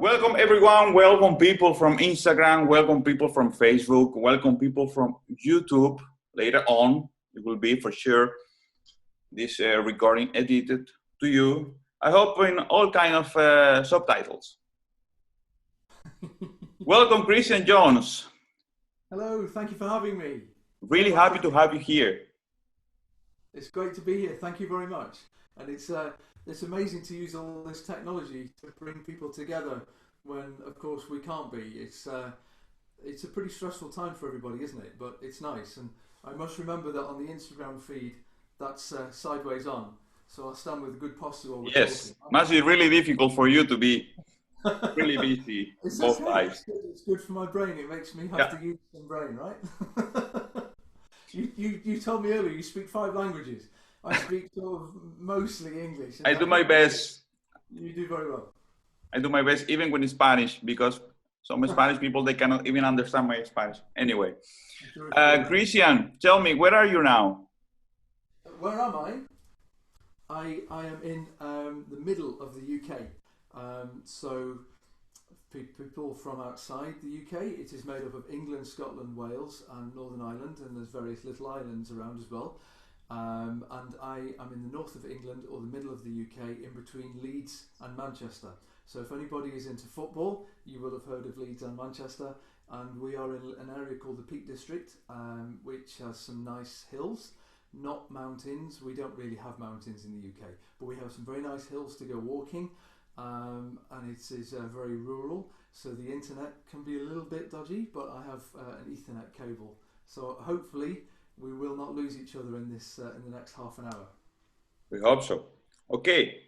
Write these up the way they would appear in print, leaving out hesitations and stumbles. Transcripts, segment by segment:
Welcome everyone, welcome people from Instagram, welcome people from Facebook, welcome people from YouTube. Later on, it will be for sure this recording edited to you. I hope in all kind of subtitles. Welcome Christian Jones. Hello, thank you for having me. Really happy to have you here. It's great to be here. Thank you very much. And it's amazing to use all this technology to bring people together when, of course, we can't be. It's a pretty stressful time for everybody, isn't it? But it's nice, and I must remember that on the Instagram feed, that's sideways on. So I'll stand with good posture while we're Yes, talking. must be really difficult for you to be really busy It's both okay. sides. It's good for my brain. It makes me have to use some brain, right? You told me earlier you speak 5 languages. I speak sort of mostly English. I do my best. You do very well. I do my best even with Spanish because some Spanish people, they cannot even understand my Spanish. Anyway, Christian, tell me, where are you now? Where am I? I am in the middle of the UK. So people from outside the UK, it is made up of England, Scotland, Wales and Northern Ireland, and there's various little islands around as well. And I am in the north of England or the middle of the UK, in between Leeds and Manchester. So if anybody is into football, you will have heard of Leeds and Manchester. And we are in an area called the Peak District, which has some nice hills, not mountains. We don't really have mountains in the UK, but we have some very nice hills to go walking. And it is very rural, so the internet can be a little bit dodgy, but I have an Ethernet cable. So hopefully we will not lose each other in this in the next half an hour. We hope so. Okay.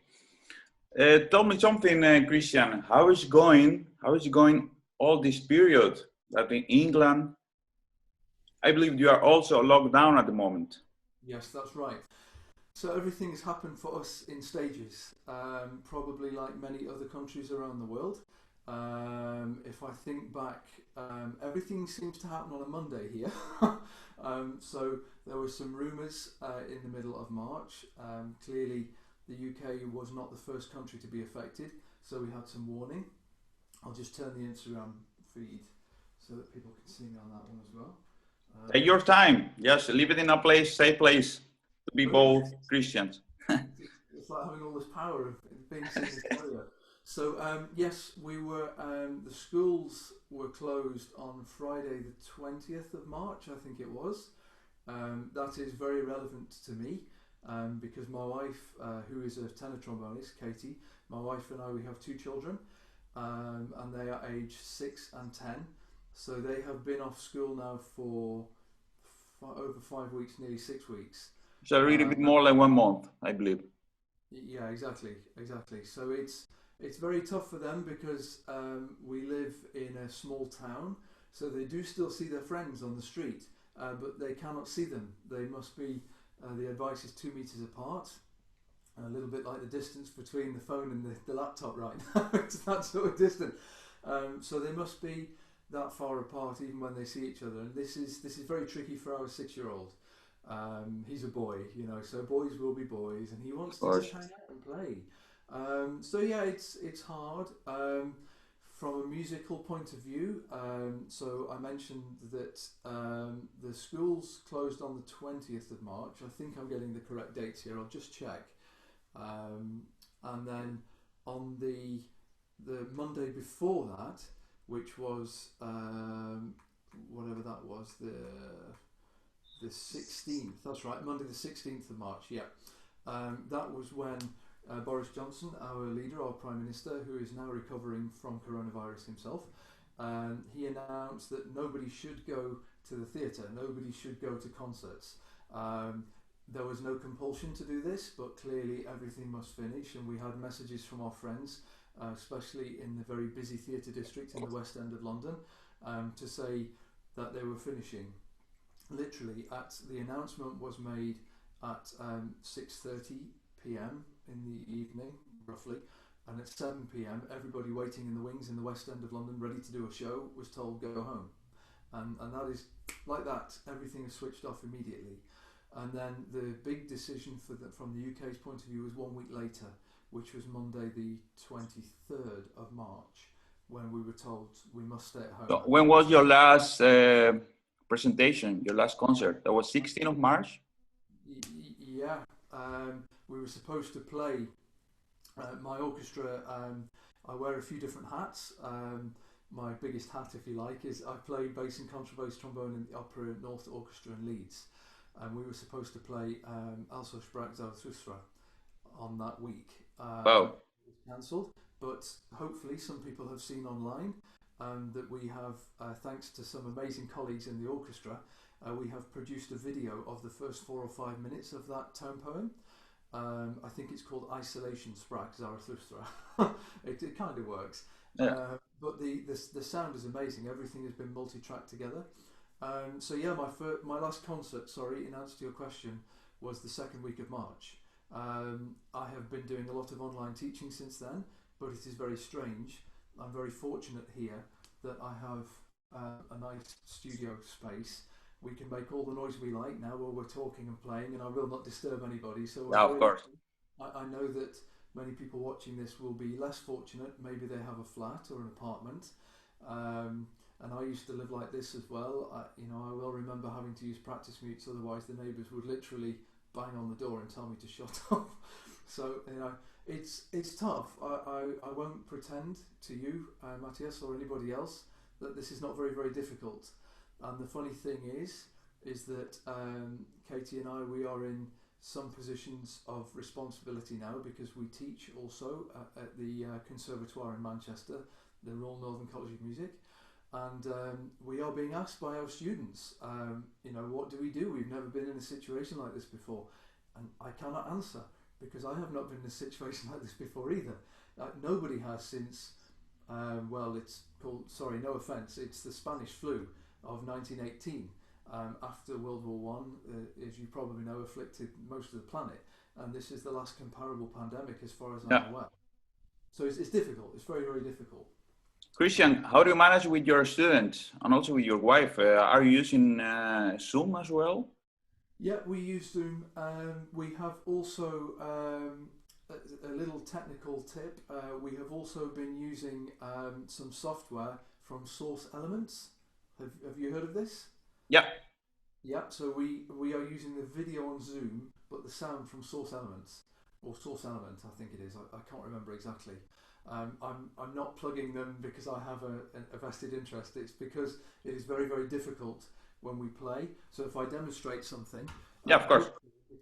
Tell me something, Christian. How is it going? How is it going all this period that in England? I believe you are also locked down at the moment. Yes, that's right. So everything has happened for us in stages, probably like many other countries around the world. If I think back, everything seems to happen on a Monday here. So there were some rumours in the middle of March. Clearly, the UK was not the first country to be affected, so we had some warning. I'll just turn the Instagram feed so that people can see me on that one as well. Take your time. Just leave it in a place, safe place to be both Christians. It's like having all this power of being seen as warrior. So yes, we were. The schools were closed on Friday, the 20th of March, I think it was. That is very relevant to me because my wife, who is a tenor trombonist, Katie, my wife and I, we have 2 children, and they are aged 6 and 10. So they have been off school now for over 5 weeks, nearly 6 weeks. So a little bit more than 1 month, I believe. Yeah, exactly. So it's very tough for them because we live in a small town, so they do still see their friends on the street, but they cannot see them. They must be, the advice is 2 meters apart, a little bit like the distance between the phone and the laptop right now. It's that sort of distance. So they must be that far apart even when they see each other, and this is very tricky for our 6-year-old. He's a boy, you know, so boys will be boys, and he wants to just hang out and play. So yeah, it's hard from a musical point of view. So I mentioned that the schools closed on the 20th of March. I think I'm getting the correct dates here. I'll just check. And then on the Monday before that, which was whatever that was, the 16th, that's right, Monday the 16th of March, yeah. That was when Boris Johnson, our leader, our Prime Minister, who is now recovering from coronavirus himself, he announced that nobody should go to the theatre, nobody should go to concerts. There was no compulsion to do this, but clearly everything must finish, and we had messages from our friends, especially in the very busy theatre district in the West End of London, to say that they were finishing. Literally, the announcement was made at 6:30 p.m. in the evening, roughly, and at 7 p.m. everybody waiting in the wings in the West End of London, ready to do a show, was told go home. And that is like that. Everything is switched off immediately. And then the big decision from the UK's point of view was 1 week later, which was Monday the 23rd of March. when we were told we must stay at home. So when was your last presentation, your last concert? That was 16th of March? Yeah, we were supposed to play my orchestra. I wear a few different hats. My biggest hat, if you like, is I play bass and contrabass trombone in the Opera North Orchestra in Leeds. And we were supposed to play Also sprach Zarathustra on that week. Wow. It was cancelled, but hopefully some people have seen online that we have, thanks to some amazing colleagues in the orchestra, we have produced a video of the first 4 or 5 minutes of that tone poem. I think it's called Isolation Sprach Zarathustra. It kind of works. Yeah. But the sound is amazing. Everything has been multi-tracked together. So yeah, my last concert, sorry, in answer to your question, was the second week of March. I have been doing a lot of online teaching since then, but it is very strange. I'm very fortunate here that I have a nice studio space. We can make all the noise we like now while we're talking and playing, and I will not disturb anybody. So Yeah, of course. I know that many people watching this will be less fortunate. Maybe they have a flat or an apartment. And I used to live like this as well. I will remember having to use practice mutes, otherwise the neighbours would literally bang on the door and tell me to shut up. So it's tough. I won't pretend to you, Matthias, or anybody else, that this is not very, very difficult. And the funny thing is that Katie and we are in some positions of responsibility now because we teach also at the Conservatoire in Manchester, the Royal Northern College of Music. And we are being asked by our students, what do we do? We've never been in a situation like this before. And I cannot answer because I have not been in a situation like this before either. Nobody has since, it's called, sorry, no offence, it's the Spanish flu of 1918. After World War I, as you probably know, afflicted most of the planet. And this is the last comparable pandemic as far as I'm aware. So it's difficult. It's very, very difficult. Christian, how do you manage with your students and also with your wife? Are you using Zoom as well? Yeah, we use Zoom. We have also a little technical tip. We have also been using some software from Source Elements. Have you heard of this? Yeah. Yeah, so we are using the video on Zoom, but the sound from Source Elements, or Source Element, I think it is. I can't remember exactly. I'm not plugging them because I have a vested interest. It's because it is very, very difficult when we play. So if I demonstrate something, yeah, of course,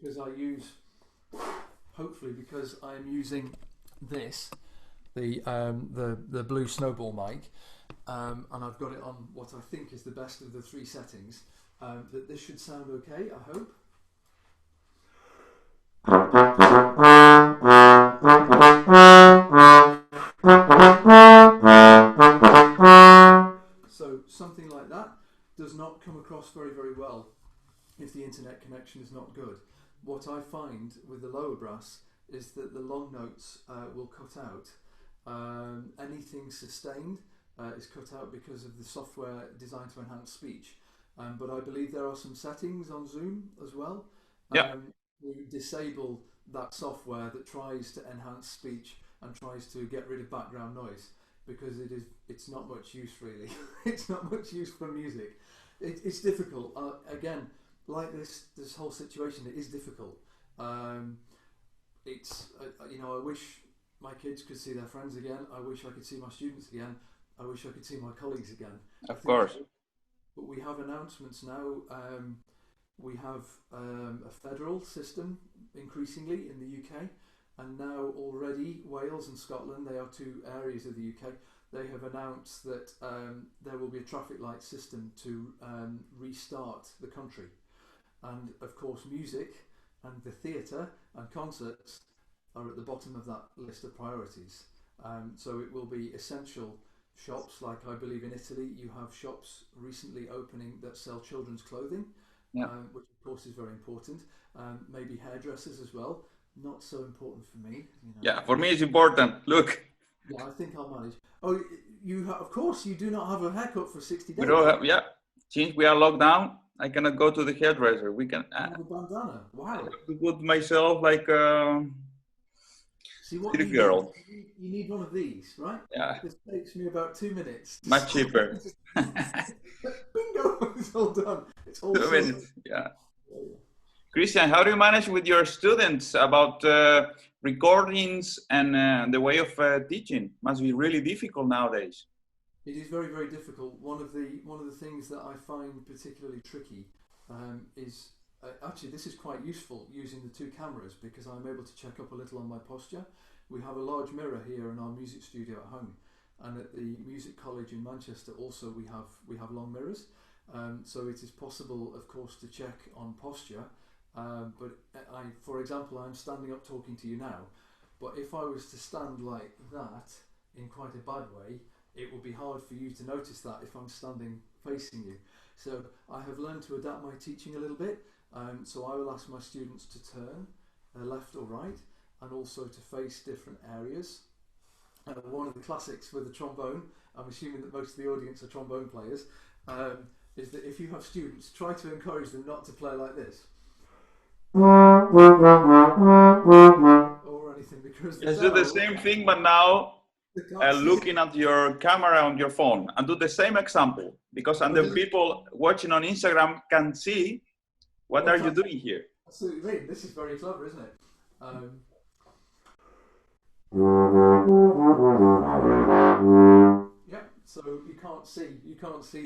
because I am using this, the blue snowball mic, and I've got it on what I think is the best of the 3 settings. That this should sound okay, I hope. So something like that does not come across very, very well if the internet connection is not good. What I find with the lower brass is that the long notes will cut out. Anything sustained is cut out because of the software designed to enhance speech. But I believe there are some settings on Zoom as well to disable that software that tries to enhance speech and tries to get rid of background noise, because it's not much use really. It's not much use for music. It's difficult. Again, like this whole situation, it is difficult. I wish my kids could see their friends again. I wish I could see my students again. I wish I could see my colleagues again. Of course. But we have announcements now. We have a federal system increasingly in the UK, and now already Wales and Scotland, they are 2 areas of the UK, they have announced that there will be a traffic light system to restart the country. And of course music and the theatre and concerts are at the bottom of that list of priorities. So it will be essential shops, like I believe in Italy you have shops recently opening that sell children's clothing, which of course is very important. Maybe hairdressers as well, not so important for me. Yeah, for me it's important. Look. Yeah, I think I'll manage. Oh, of course you do not have a haircut for 60 days. We don't have, since we are locked down, I cannot go to the hairdresser. We can. You have a bandana. Wow. To put myself like. See what Little you need. girl. You need one of these, right? Yeah, This takes me about 2 minutes. much cheaper. Bingo! It's all done. It's all 2 minutes. Yeah. Christian, how do you manage with your students about recordings and the way of teaching? Must be really difficult nowadays. It is very, very difficult. One of the things that I find particularly tricky is actually this is quite useful using the two cameras because I'm able to check up a little on my posture. We have a large mirror here in our music studio at home, and at the Music College in Manchester also we have long mirrors. So it is possible, of course, to check on posture. But for example, I'm standing up talking to you now. But if I was to stand like that in quite a bad way, it would be hard for you to notice that if I'm standing facing you. So I have learned to adapt my teaching a little bit. So I will ask my students to turn left or right, and also to face different areas. One of the classics with the trombone, I'm assuming that most of the audience are trombone players, is that if you have students, try to encourage them not to play like this. Or anything, because Let's do the same thing, but now looking at your camera on your phone, and do the same example, because the people watching on Instagram can see what are you doing here. Absolutely, this is very clever, isn't it? Yeah, so you can't see. You cannot see.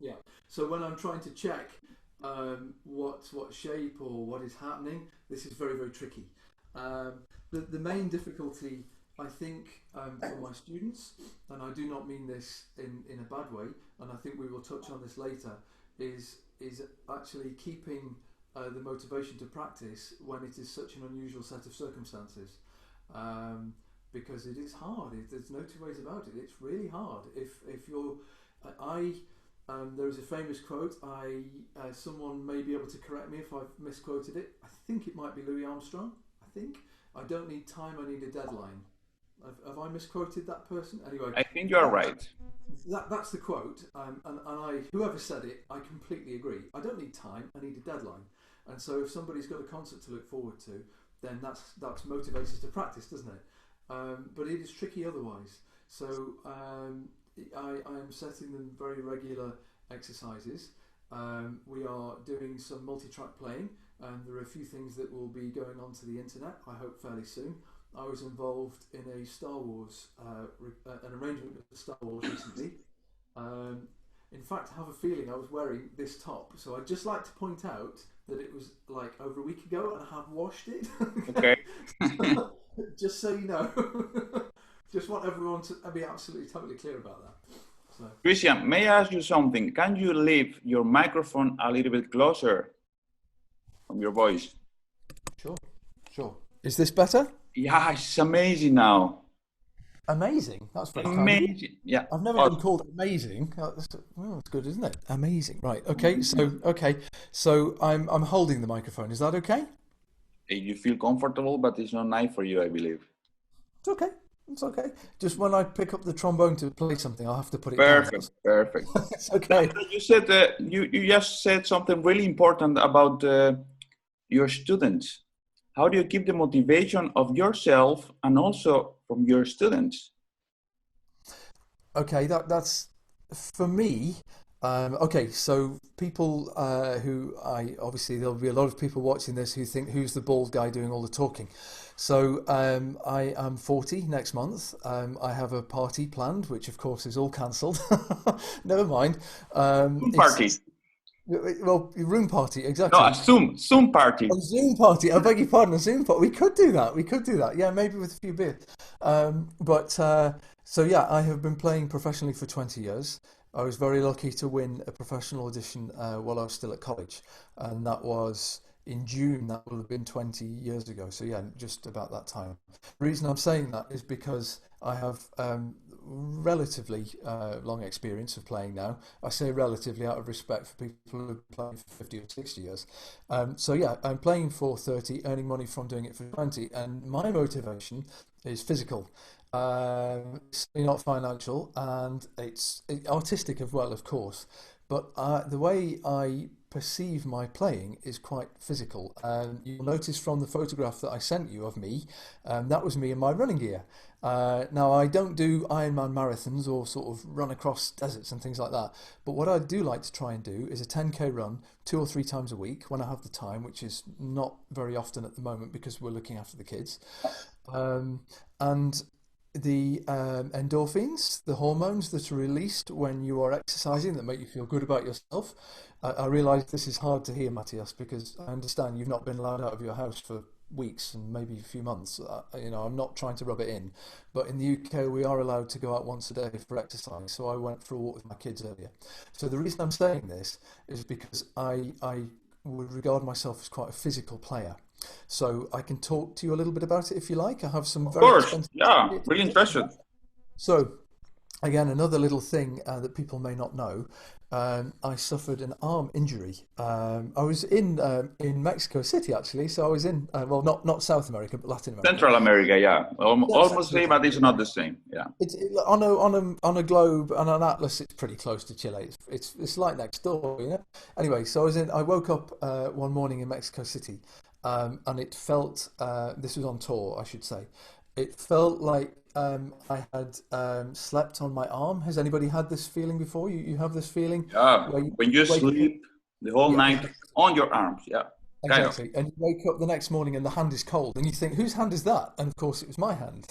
Yeah. So when I'm trying to check what shape or what is happening, this is very, very tricky. The main difficulty, I think, for my students, and I do not mean this in a bad way, and I think we will touch on this later, is actually keeping the motivation to practice when it is such an unusual set of circumstances. Because it is hard. There's no two ways about it. It's really hard. If you're, there is a famous quote. Someone may be able to correct me if I've misquoted it. I think it might be Louis Armstrong. I don't need time. I need a deadline. Have I misquoted that person? Anyway, I think you are right. That's the quote. And whoever said it, I completely agree. I don't need time. I need a deadline. And so if somebody's got a concert to look forward to, then that's motivates us to practice, doesn't it? But it is tricky otherwise. So I am setting them very regular exercises. We are doing some multi-track playing, and there are a few things that will be going onto the internet, I hope fairly soon. I was involved in a Star Wars, an arrangement of Star Wars recently. In fact, I have a feeling I was wearing this top, so I'd just like to point out that it was like over a week ago and I have washed it. Okay. Just so you know. Just want everyone to be absolutely totally clear about that. So. Christian, may I ask you something? Can you leave your microphone a little bit closer from your voice? Sure. Is this better? Yeah, it's amazing now. Amazing. That's very amazing. Kind. Yeah. I've never been called amazing. That's good, isn't it? Amazing. Right. Okay. So I'm holding the microphone. Is that okay? You feel comfortable, but it's not nice for you, I believe. It's okay. It's okay. Just when I pick up the trombone to play something, I'll have to put it down. Perfect. It's okay. You said you just said something really important about your students. How do you keep the motivation of yourself and also from your students? Okay, that's for me. Okay, so people who obviously there'll be a lot of people watching this who think, who's the bald guy doing all the talking? So I am 40 next month. I have a party planned, which of course is all cancelled. Never mind. Party. Well, room party, exactly. No, a Zoom party. A Zoom party. I beg your pardon, a Zoom party. We could do that. Yeah, maybe with a few beers. So yeah, I have been playing professionally for 20 years. I was very lucky to win a professional audition while I was still at college, and that was in June. That will have been 20 years ago. So yeah, just about that time. The reason I'm saying that is because I have relatively long experience of playing now. I say relatively out of respect for people who have played for 50 or 60 years. So yeah, I'm playing for 30, earning money from doing it for 20, and my motivation is physical. It's not financial, and it's artistic as well, of course. But the way I perceive my playing is quite physical. You'll notice from the photograph that I sent you of me, that was me in my running gear. Now, I don't do Ironman marathons or sort of run across deserts and things like that. But what I do like to try and do is a 10K run 2 or 3 times a week when I have the time, which is not very often at the moment because we're looking after the kids. And the endorphins, the hormones that are released when you are exercising that make you feel good about yourself. I realise this is hard to hear, Matthias, because I understand you've not been allowed out of your house for weeks and maybe a few months. I'm not trying to rub it in, but in the UK we are allowed to go out once a day for exercise. So I went for a walk with my kids earlier. So the reason I'm saying this is because I would regard myself as quite a physical player. So I can talk to you a little bit about it if you like. I have some very expensive. Yeah, really interested. So again, another little thing that people may not know. I suffered an arm injury. I was in Mexico City actually, so I was in well, not South America, but Latin America. Central America, yeah, almost same, but it's not the same. Yeah, on a globe and an atlas, it's pretty close to Chile. It's like next door, you know. Anyway, so I woke up one morning in Mexico City, and it felt this was on tour, I should say. It felt like I had slept on my arm. Has anybody had this feeling before? You have this feeling? Yeah, when you sleep the whole night on your arms, yeah. Exactly. And you wake up the next morning and the hand is cold and you think, whose hand is that? And of course it was my hand.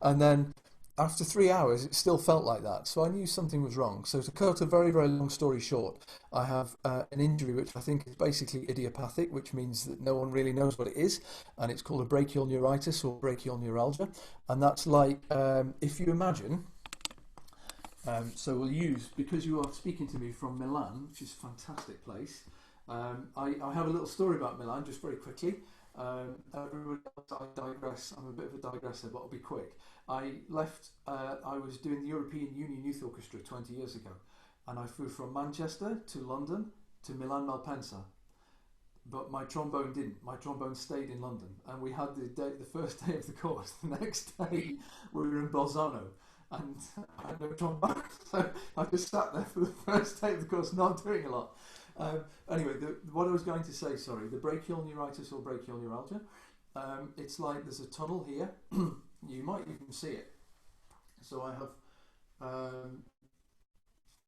And then after 3 hours, it still felt like that. So I knew something was wrong. So to cut a very, very long story short, I have an injury which I think is basically idiopathic, which means that no one really knows what it is. And it's called a brachial neuritis or brachial neuralgia. And that's like, if you imagine, so we'll use, because you are speaking to me from Milan, which is a fantastic place. I have a little story about Milan, just very quickly. Everybody else, I digress. I'm a bit of a digresser, but I'll be quick. I was doing the European Union Youth Orchestra 20 years ago, and I flew from Manchester to London to Milan Malpensa. But my trombone didn't. My trombone stayed in London, and we had the first day of the course. The next day, we were in Bolzano, and I had no trombone, so I just sat there for the first day of the course, not doing a lot. Anyway, what I was going to say, sorry, the brachial neuritis or brachial neuralgia, it's like there's a tunnel here. You might even see it. So I have.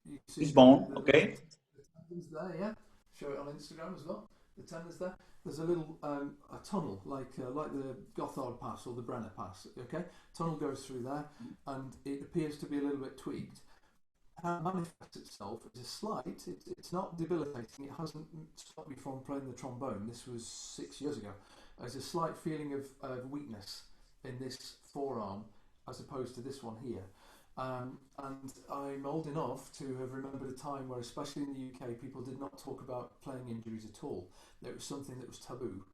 You see it's bone, okay. The tendons there, yeah. Show it on Instagram as well. The tendons there. There's a little a tunnel like the Gothard Pass or the Brenner Pass. Okay, tunnel goes through there, and it appears to be a little bit tweaked. How it manifests itself is a slight, it's not debilitating, it hasn't stopped me from playing the trombone, this was 6 years ago. There's a slight feeling of weakness in this forearm as opposed to this one here. And I'm old enough to have remembered a time where, especially in the UK, people did not talk about playing injuries at all. It was something that was taboo.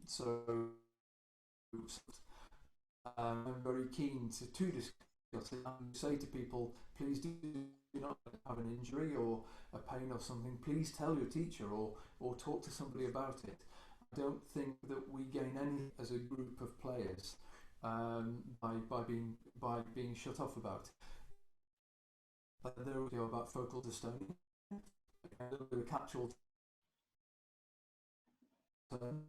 So I'm very keen to discuss it and say to people, please do not have an injury or a pain or something. Please tell your teacher or talk to somebody about it. I don't think that we gain any as a group of players by being shut off about it. There we go about focal dystonia. A little bit of catch-all. Can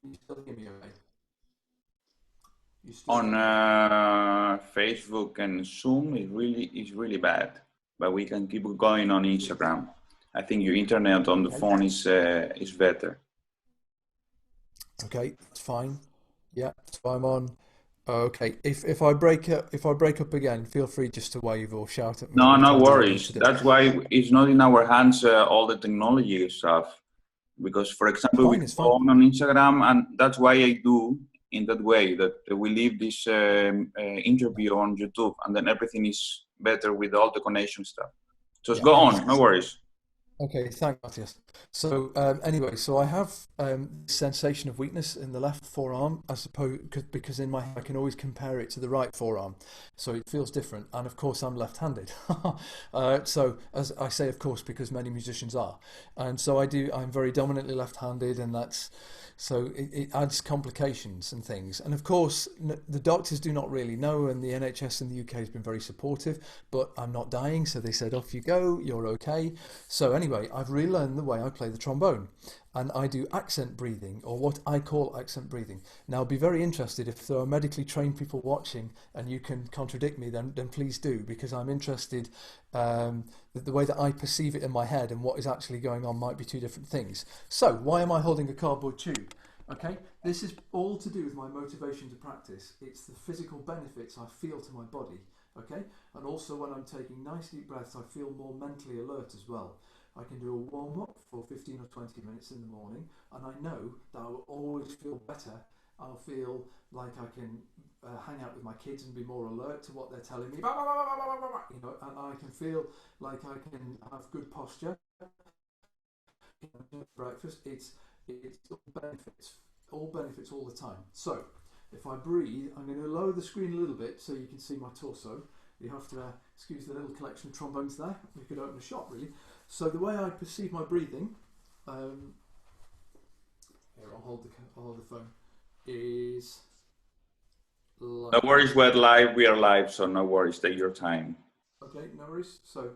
you still hear me okay? On Facebook and Zoom is really bad, but we can keep going on Instagram. I think your internet on the phone is better. Okay, that's fine. Yeah, so I'm on. Okay, if I break up again, feel free just to wave or shout at me. No worries. That's why it's not in our hands all the technology stuff. Because, for example, we go on Instagram, and that's why I do in that way, that we leave this interview on YouTube, and then everything is better with all the connection stuff. Just go on, no worries. Okay, thanks, Matthias. So anyway, so I have sensation of weakness in the left forearm, I suppose, because in my head I can always compare it to the right forearm, so it feels different. And of course, I'm left-handed. So as I say, of course, because many musicians are, and so I do. I'm very dominantly left-handed, and that's so it adds complications and things. And of course, the doctors do not really know, and the NHS in the UK has been very supportive. But I'm not dying, so they said, off you go, you're okay. So anyway, I've relearned the way I play the trombone, and I do accent breathing, or what I call accent breathing. Now, I'd be very interested if there are medically trained people watching, and you can contradict me. Then please do, because I'm interested. That the way that I perceive it in my head and what is actually going on might be two different things. So, why am I holding a cardboard tube? Okay, this is all to do with my motivation to practice. It's the physical benefits I feel to my body. Okay, and also when I'm taking nice deep breaths, I feel more mentally alert as well. I can do a warm up for 15 or 20 minutes in the morning, and I know that I will always feel better. I'll feel like I can hang out with my kids and be more alert to what they're telling me, you know, and I can feel like I can have good posture. You know, breakfast, it's all benefits all the time. So if I breathe, I'm going to lower the screen a little bit so you can see my torso. You have to excuse the little collection of trombones there. We could open a shop, really. So the way I perceive my breathing, here I'll hold the phone, is No like worries, we're live. We are live, so no worries. Take your time. okay, no worries. So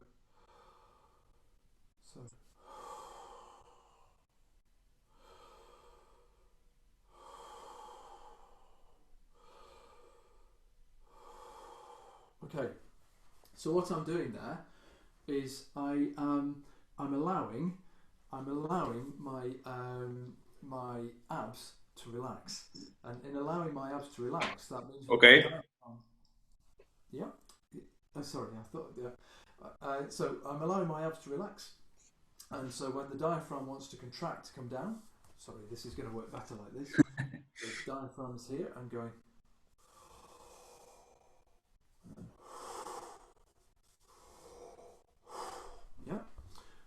okay. So what I'm doing there is I'm allowing my abs to relax, and in allowing my abs to relax, that means when my Okay. diaphragm, yeah, sorry, I thought, yeah. So I'm allowing my abs to relax, and so when the diaphragm wants to contract, come down. Sorry, this is going to work better like this. The diaphragm is here. I'm going. Yeah.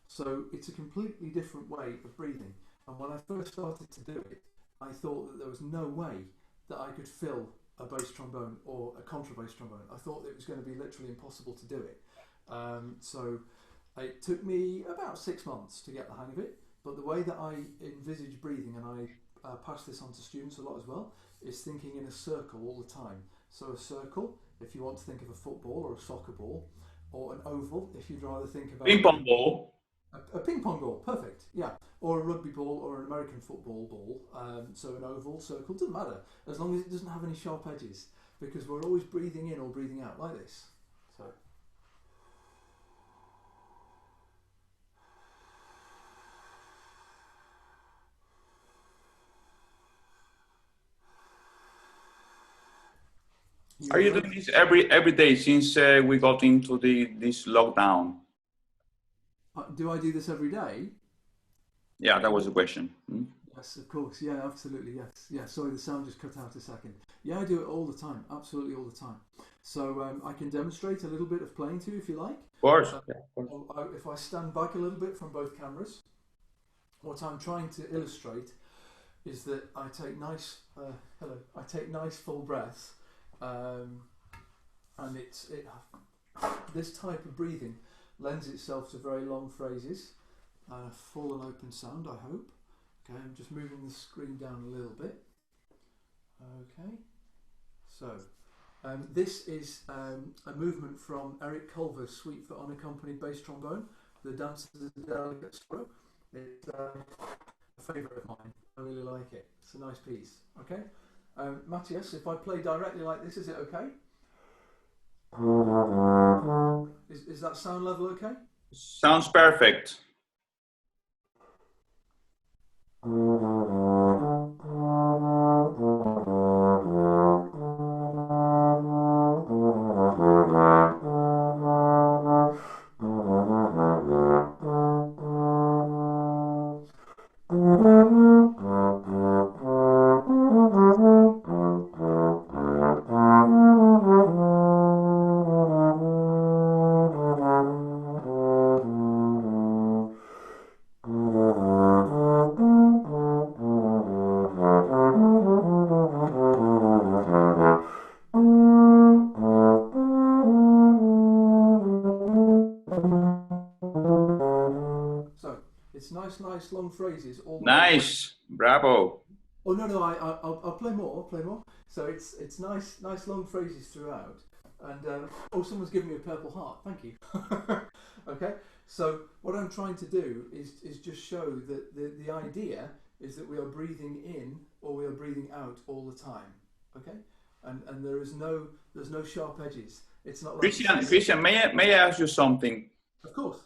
So it's a completely different way of breathing. And when I first started to do it, I thought that there was no way that I could fill a bass trombone or a contrabass trombone. I thought it was going to be literally impossible to do it. So it took me about 6 months to get the hang of it. But the way that I envisage breathing, and I pass this on to students a lot as well, is thinking in a circle all the time. So a circle, if you want to think of a football or a soccer ball, or an oval, if you'd rather think Ping about pong ball. a ping pong ball, perfect. Yeah, or a rugby ball or an American football ball. So an oval, circle, doesn't matter as long as it doesn't have any sharp edges, because we're always breathing in or breathing out like this. So Are you you ready? doing this every day since we got into this lockdown? Do I do this every day? Yeah, that was the question. Hmm? Yes, of course. Yeah, absolutely. Yes. Yeah. Sorry, the sound just cut out a second. Yeah, I do it all the time. Absolutely all the time. So I can demonstrate a little bit of playing to you if you like. Of course. Uh, Yeah, of course. if I stand back a little bit from both cameras, what I'm trying to illustrate is that I take nice hello. I take nice full breaths, um, and this type of breathing lends itself to very long phrases, full and open sound. I hope. Okay, I'm just moving the screen down a little bit. Okay, so this is a movement from Eric Culver's Suite for Unaccompanied Bass Trombone, the Dance of the Delicate Sparrow. It's a favourite of mine. I really like it. It's a nice piece. Okay, Matthias, if I play directly like this, is it okay? Is that sound level okay? Sounds perfect. nice long phrases all the way. Nice, bravo. Oh no, no, I'll play more. I'll play more. So it's nice long phrases throughout. And oh, someone's giving me a purple heart. Thank you. Okay. So what I'm trying to do is just show that the idea is that we are breathing in or we are breathing out all the time. Okay. And there's no sharp edges. It's not like Christian, may I ask you something? Of course.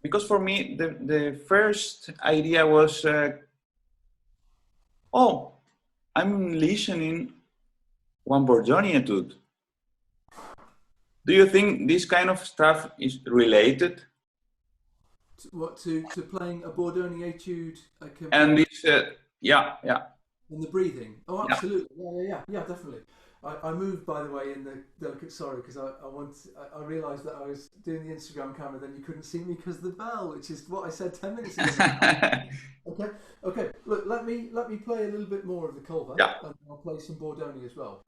Because for me, the first idea was, oh, I'm listening one Bourdon etude. Do you think this kind of stuff is related? To playing a Bourdon etude? And this, yeah. In the breathing. Oh, absolutely. Yeah, definitely. I moved, by the way, in the delicate sorry, because I realised that I was doing the Instagram camera, then you couldn't see me because of the bell, which is what I said 10 minutes ago. Okay. Look, let me play a little bit more of the Culver, and I'll play some Bourdoni as well.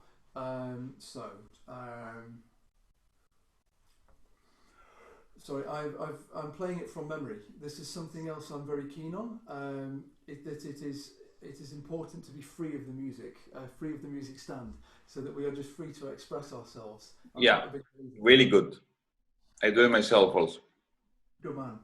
Sorry, I'm playing it from memory. This is something else I'm very keen on. It is important to be free of the music stand, so that we are just free to express ourselves. Yeah, really good. I do it myself also. Good man.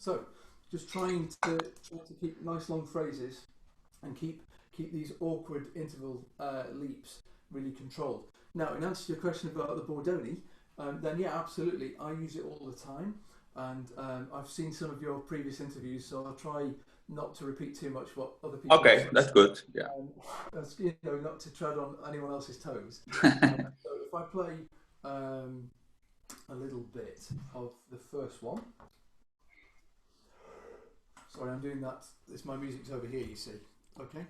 So, just trying to keep nice long phrases and keep these awkward interval leaps really controlled. Now, in answer to your question about the Bourdoni, then yeah, absolutely, I use it all the time, and I've seen some of your previous interviews, so I'll try not to repeat too much what other people. Okay, that's good. Yeah. That's, not to tread on anyone else's toes. So if I play a little bit of the first one. Sorry, I'm doing that. My music's over here, you see. Okay.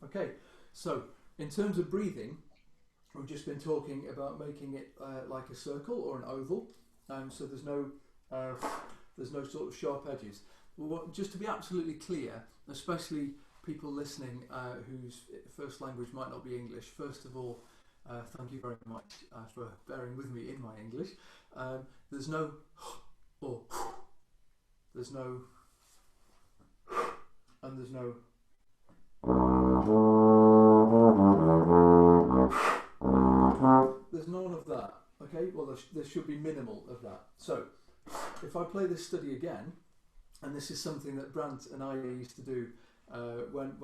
Okay, so in terms of breathing, we've just been talking about making it like a circle or an oval, so there's no sort of sharp edges. Well, just to be absolutely clear, especially people listening whose first language might not be English, first of all, thank you very much for bearing with me in my English. There's no or there's no and there's no. There's none of that. Okay, well there should be minimal of that. So if I play this study again, and this is something that Brandt and I used to do when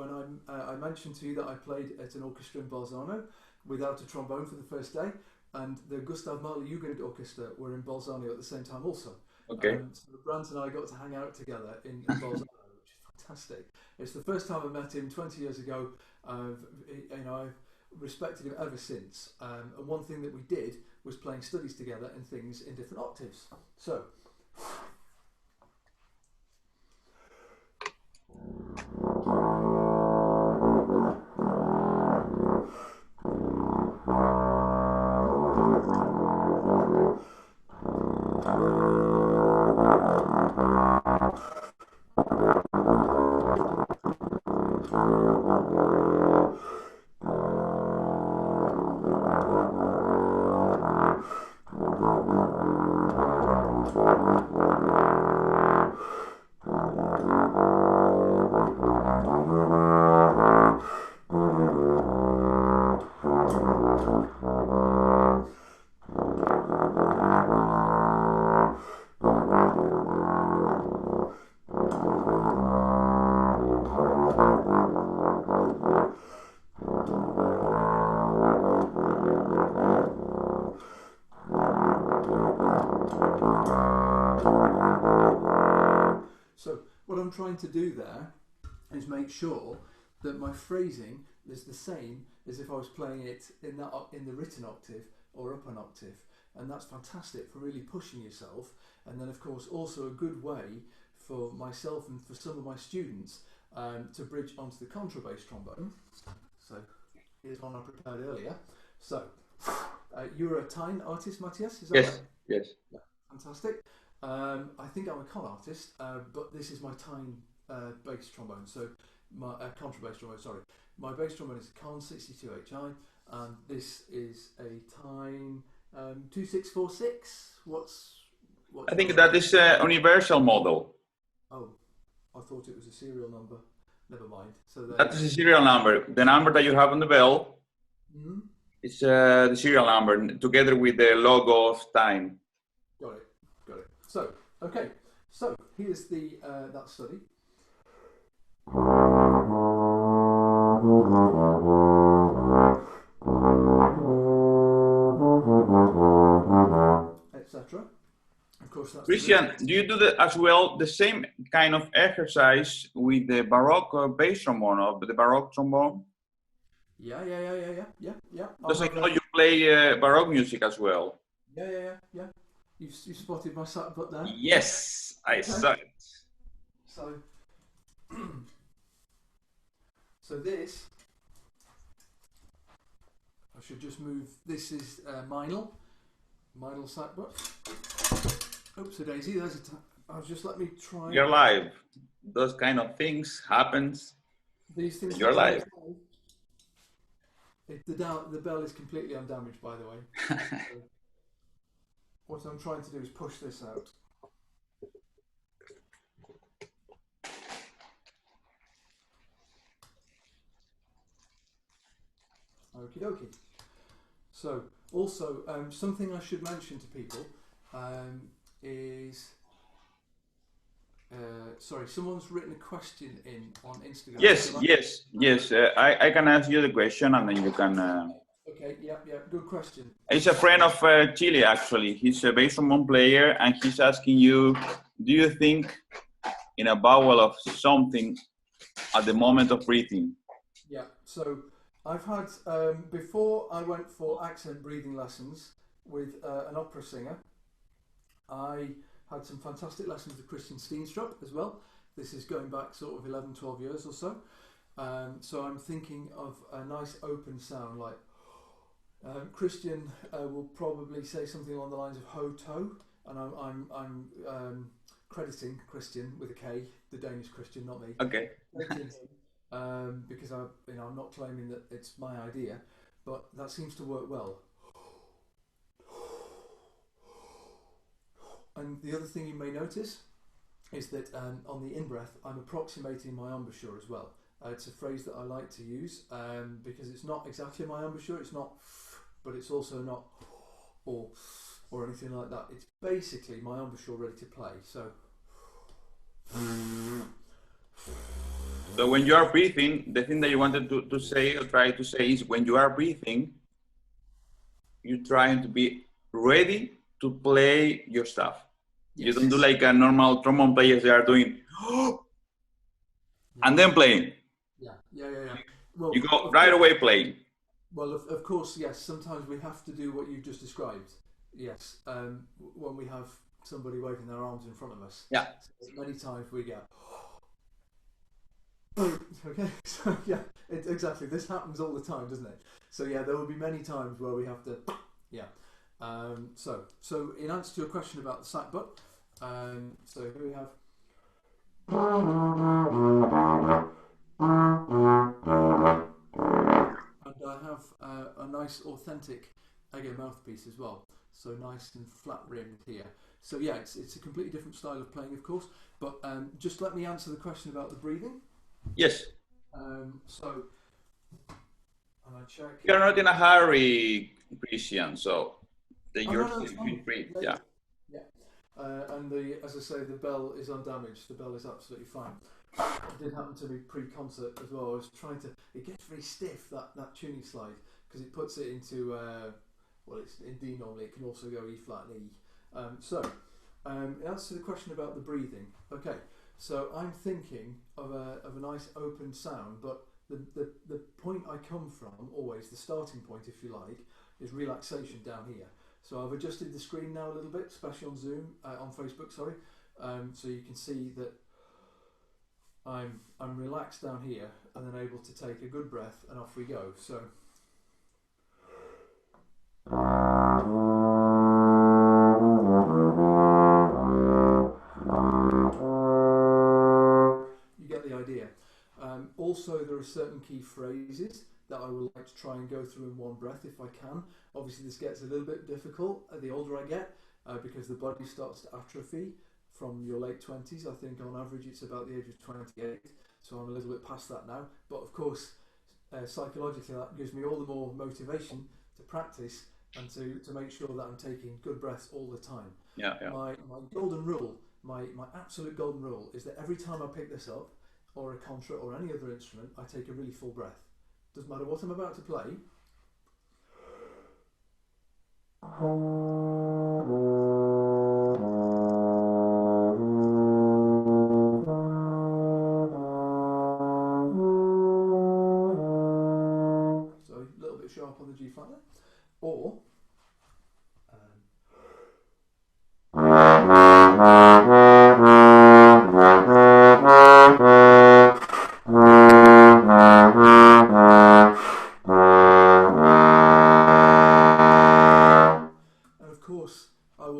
I mentioned to you that I played at an orchestra in Bolzano without a trombone for the first day, and the Gustav Mahler Jugend Orchestra were in Bolzano at the same time also. Okay. So Brandt and I got to hang out together in Bolzano, which is fantastic. It's the first time I met him 20 years ago. I've respected him ever since. And one thing that we did was playing studies together and things in different octaves. So So what I'm trying to do there is make sure that my phrasing is the same as if I was playing it in the written octave or up an octave, and that's fantastic for really pushing yourself. And then of course also a good way for myself and for some of my students to bridge onto the contrabass trombone. So here's one I prepared earlier. So you're a Tyne artist, Matthias, is that Yes, right? yes. Yeah, fantastic. I think I'm a con artist, but this is my Tyne bass trombone. So my contrabass trombone. Sorry, my bass trombone is a Con 62HI, and this is a Tyne 2646. What's I think that is a universal model. Oh, I thought it was a serial number. Never mind. So That is a serial number. The number that you have on the bell, mm-hmm. it's the serial number together with the logo of Tyne. Got it. Got it. So, okay. So here's the that study. Etc. Of course, that's Christian, do you do as well the same kind of exercise with the Baroque bass trombone or the Baroque trombone? Yeah. Because I know you play Baroque music as well. Yeah. You spotted my sack butt there. Yes, I saw it. So, so this, I should just move. This is Meinl sack butt. Oops, a daisy. There's a. I'll just let me try. You're live. Those kind of things happens. These things. You're live. The bell is completely undamaged, by the way. So what I'm trying to do is push this out. Okie dokie. So, also, something I should mention to people is, sorry, someone's written a question in on Instagram. Yes. I can ask you the question and then you can. Okay, yeah, good question. He's a friend of Chile, actually. He's a bass trombone player, and he's asking you, do you think in a vowel of something at the moment of breathing? Yeah, so I've had, before I went for accent breathing lessons with an opera singer, I had some fantastic lessons with Christian Steenstrup as well. This is going back sort of 11, 12 years or so. So I'm thinking of a nice open sound like Christian will probably say something along the lines of ho to, and I'm crediting Christian with a K, the Danish Christian, not me. Okay. Because I'm not claiming that it's my idea, but that seems to work well. And the other thing you may notice is that on the in-breath, I'm approximating my embouchure as well. It's a phrase that I like to use because it's not exactly my embouchure, it's not, but it's also not or anything like that. It's basically my embouchure ready to play. So when you are breathing, the thing that you wanted to say or try to say is when you are breathing, you're trying to be ready to play your stuff. Yes. You don't do like a normal trombone players, they are doing and then playing. Yeah. Well, you go right away playing. Well, of course, yes. Sometimes we have to do what you've just described. Yes, when we have somebody waving their arms in front of us. Yeah. So many times we go, okay, so yeah, exactly. This happens all the time, doesn't it? So yeah, there will be many times where we have to, yeah. So in answer to your question about the sack butt, so here we have. And I have a nice authentic Ego mouthpiece as well, so nice and flat rimmed here. So yeah, it's a completely different style of playing, of course. But just let me answer the question about the breathing. Yes. So, and I check. You're not in a hurry, Christian, so you're no, feel free. Yeah. And as I say, the bell is undamaged. The bell is absolutely fine. It did happen to me pre-concert as well. I was trying to. It gets very stiff, that tuning slide, because it puts it into well, it's in D normally. It can also go E flat and E. In answer to the question about the breathing. Okay, so I'm thinking of a nice open sound, but the point I come from, always the starting point, if you like, is relaxation down here. So I've adjusted the screen now a little bit, especially on Zoom, on Facebook, sorry. So you can see that I'm relaxed down here and then able to take a good breath, and off we go. So you get the idea. Also, there are certain key phrases that I would like to try and go through in one breath if I can. Obviously this gets a little bit difficult the older I get, because the body starts to atrophy from your late 20s. I think on average it's about the age of 28, so I'm a little bit past that now. But of course, psychologically that gives me all the more motivation to practice and to make sure that I'm taking good breaths all the time. Yeah. My golden rule, my absolute golden rule is that every time I pick this up, or a contra or any other instrument, I take a really full breath. Doesn't matter what I'm about to play. So a little bit sharp on the G flat there. Or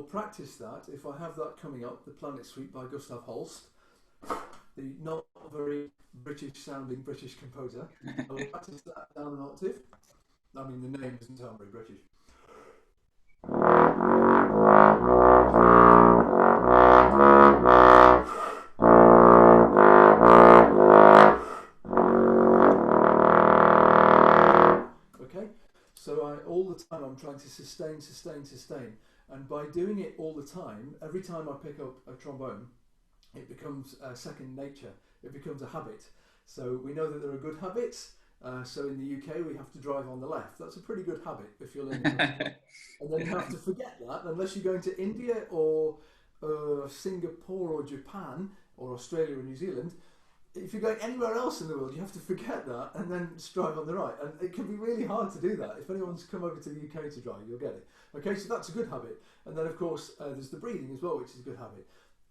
practice that if I have that coming up, the Planet Suite by Gustav Holst, the not very British sounding British composer. I will practice that down an octave. I mean, the name doesn't sound very British. Okay, so all the time I'm trying to sustain. And by doing it all the time, every time I pick up a trombone, it becomes second nature. It becomes a habit. So we know that there are good habits. So in the UK, we have to drive on the left. That's a pretty good habit if you're learning how to play. And then you have to forget that unless you're going to India or Singapore or Japan or Australia or New Zealand. If you're going anywhere else in the world, you have to forget that and then just drive on the right. And it can be really hard to do that. If anyone's come over to the UK to drive, you'll get it. Okay, so that's a good habit. And then, of course, there's the breathing as well, which is a good habit.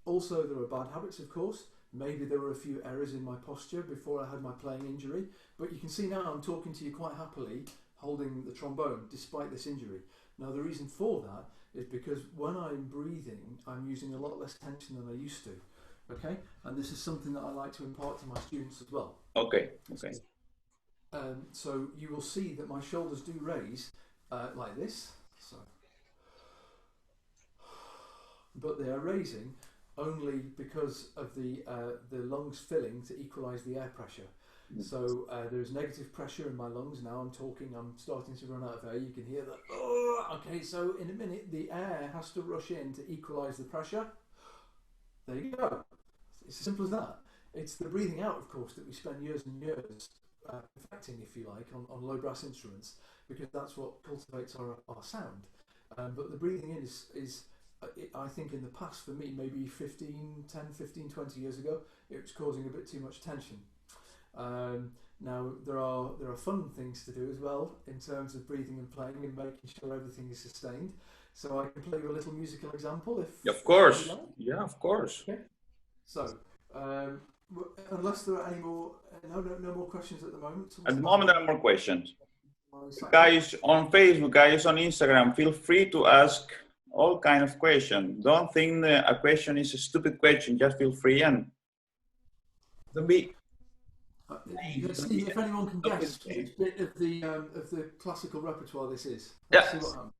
Also, there are bad habits, of course. Maybe there were a few errors in my posture before I had my playing injury. But you can see now I'm talking to you quite happily, holding the trombone, despite this injury. Now, the reason for that is because when I'm breathing, I'm using a lot less tension than I used to. Okay, and this is something that I like to impart to my students as well. Okay. So you will see that my shoulders do raise like this. So, but they are raising only because of the lungs filling to equalise the air pressure. So there's negative pressure in my lungs. Now I'm starting to run out of air. You can hear that. Oh, okay, so in a minute the air has to rush in to equalise the pressure. There you go. It's as simple as that. It's the breathing out, of course, that we spend years and years perfecting, if you like, on low brass instruments, because that's what cultivates our sound. But the breathing in is I think in the past, for me, maybe 10, 15, 20 years ago, it was causing a bit too much tension. Now, there are fun things to do as well in terms of breathing and playing and making sure everything is sustained. So I can play you a little musical example Of if you course. like. Yeah, of course. Okay. So, unless there are any more, no more questions at the moment. At Someone's the lining moment, there up are more questions. my section. Guys on Facebook, guys on Instagram, feel free to ask all kind of questions. Don't think a question is a stupid question. Just feel free and don't be. Let's see if anyone can Don't be guess which bit of the classical repertoire this is. Let's see yeah. what happens.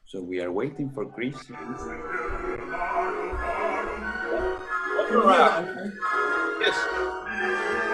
So we are waiting for Christian. Can you hear that okay? Yes.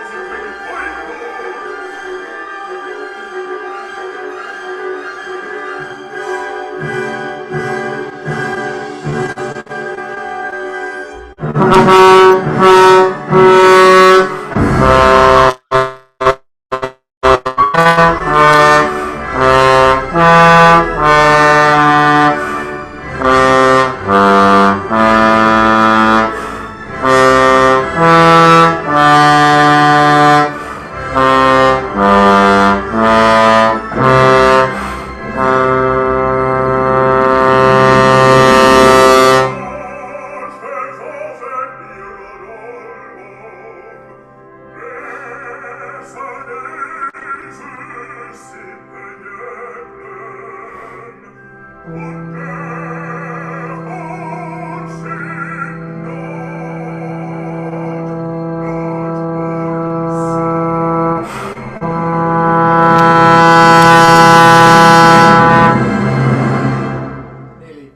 Nearly.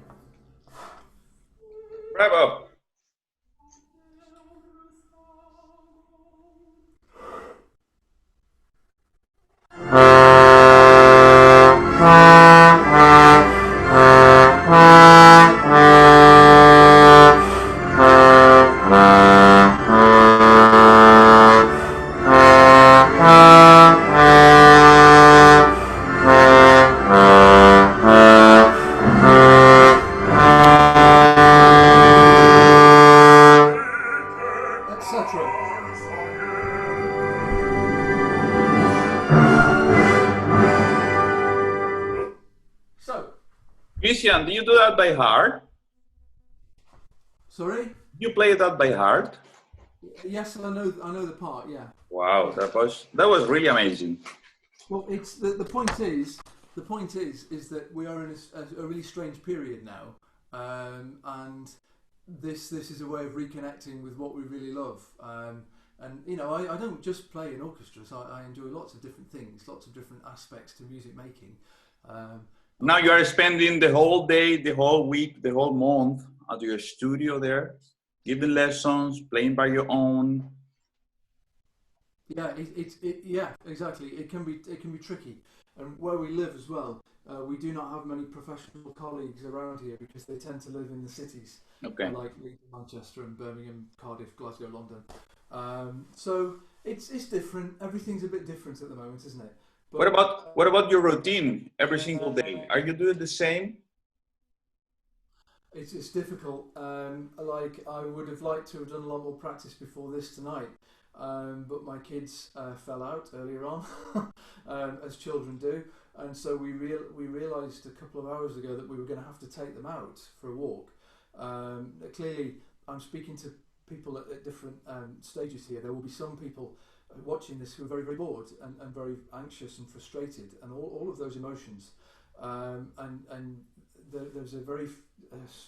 Bravo. Etc. So, Christian, do you do that by heart? sorry. You play that by heart? Yes, I know the part. Yeah. Wow, that was really amazing. Well, it's the point is that we are in a really strange period now, and this is a way of reconnecting with what we really love. And you know, I don't just play in orchestras. I enjoy lots of different things, lots of different aspects to music making. Now you are spending the whole day, the whole week, the whole month at your studio there, giving lessons, playing by your own. Yeah, yeah, exactly. It can be tricky, and where we live as well, we do not have many professional colleagues around here because they tend to live in the cities, Okay. like Leeds, Manchester, and Birmingham, Cardiff, Glasgow, London. So it's different. Everything's a bit different at the moment, isn't it? But What about your routine every single day? Are you doing the same? it's difficult. Like I would have liked to have done a lot more practice before this tonight, but my kids fell out earlier on, as children do, and so we realised a couple of hours ago that we were going to have to take them out for a walk. Clearly, I'm speaking to people at different stages here. There will be some people watching this who are very very bored and very anxious and frustrated, and all of those emotions, and there's a very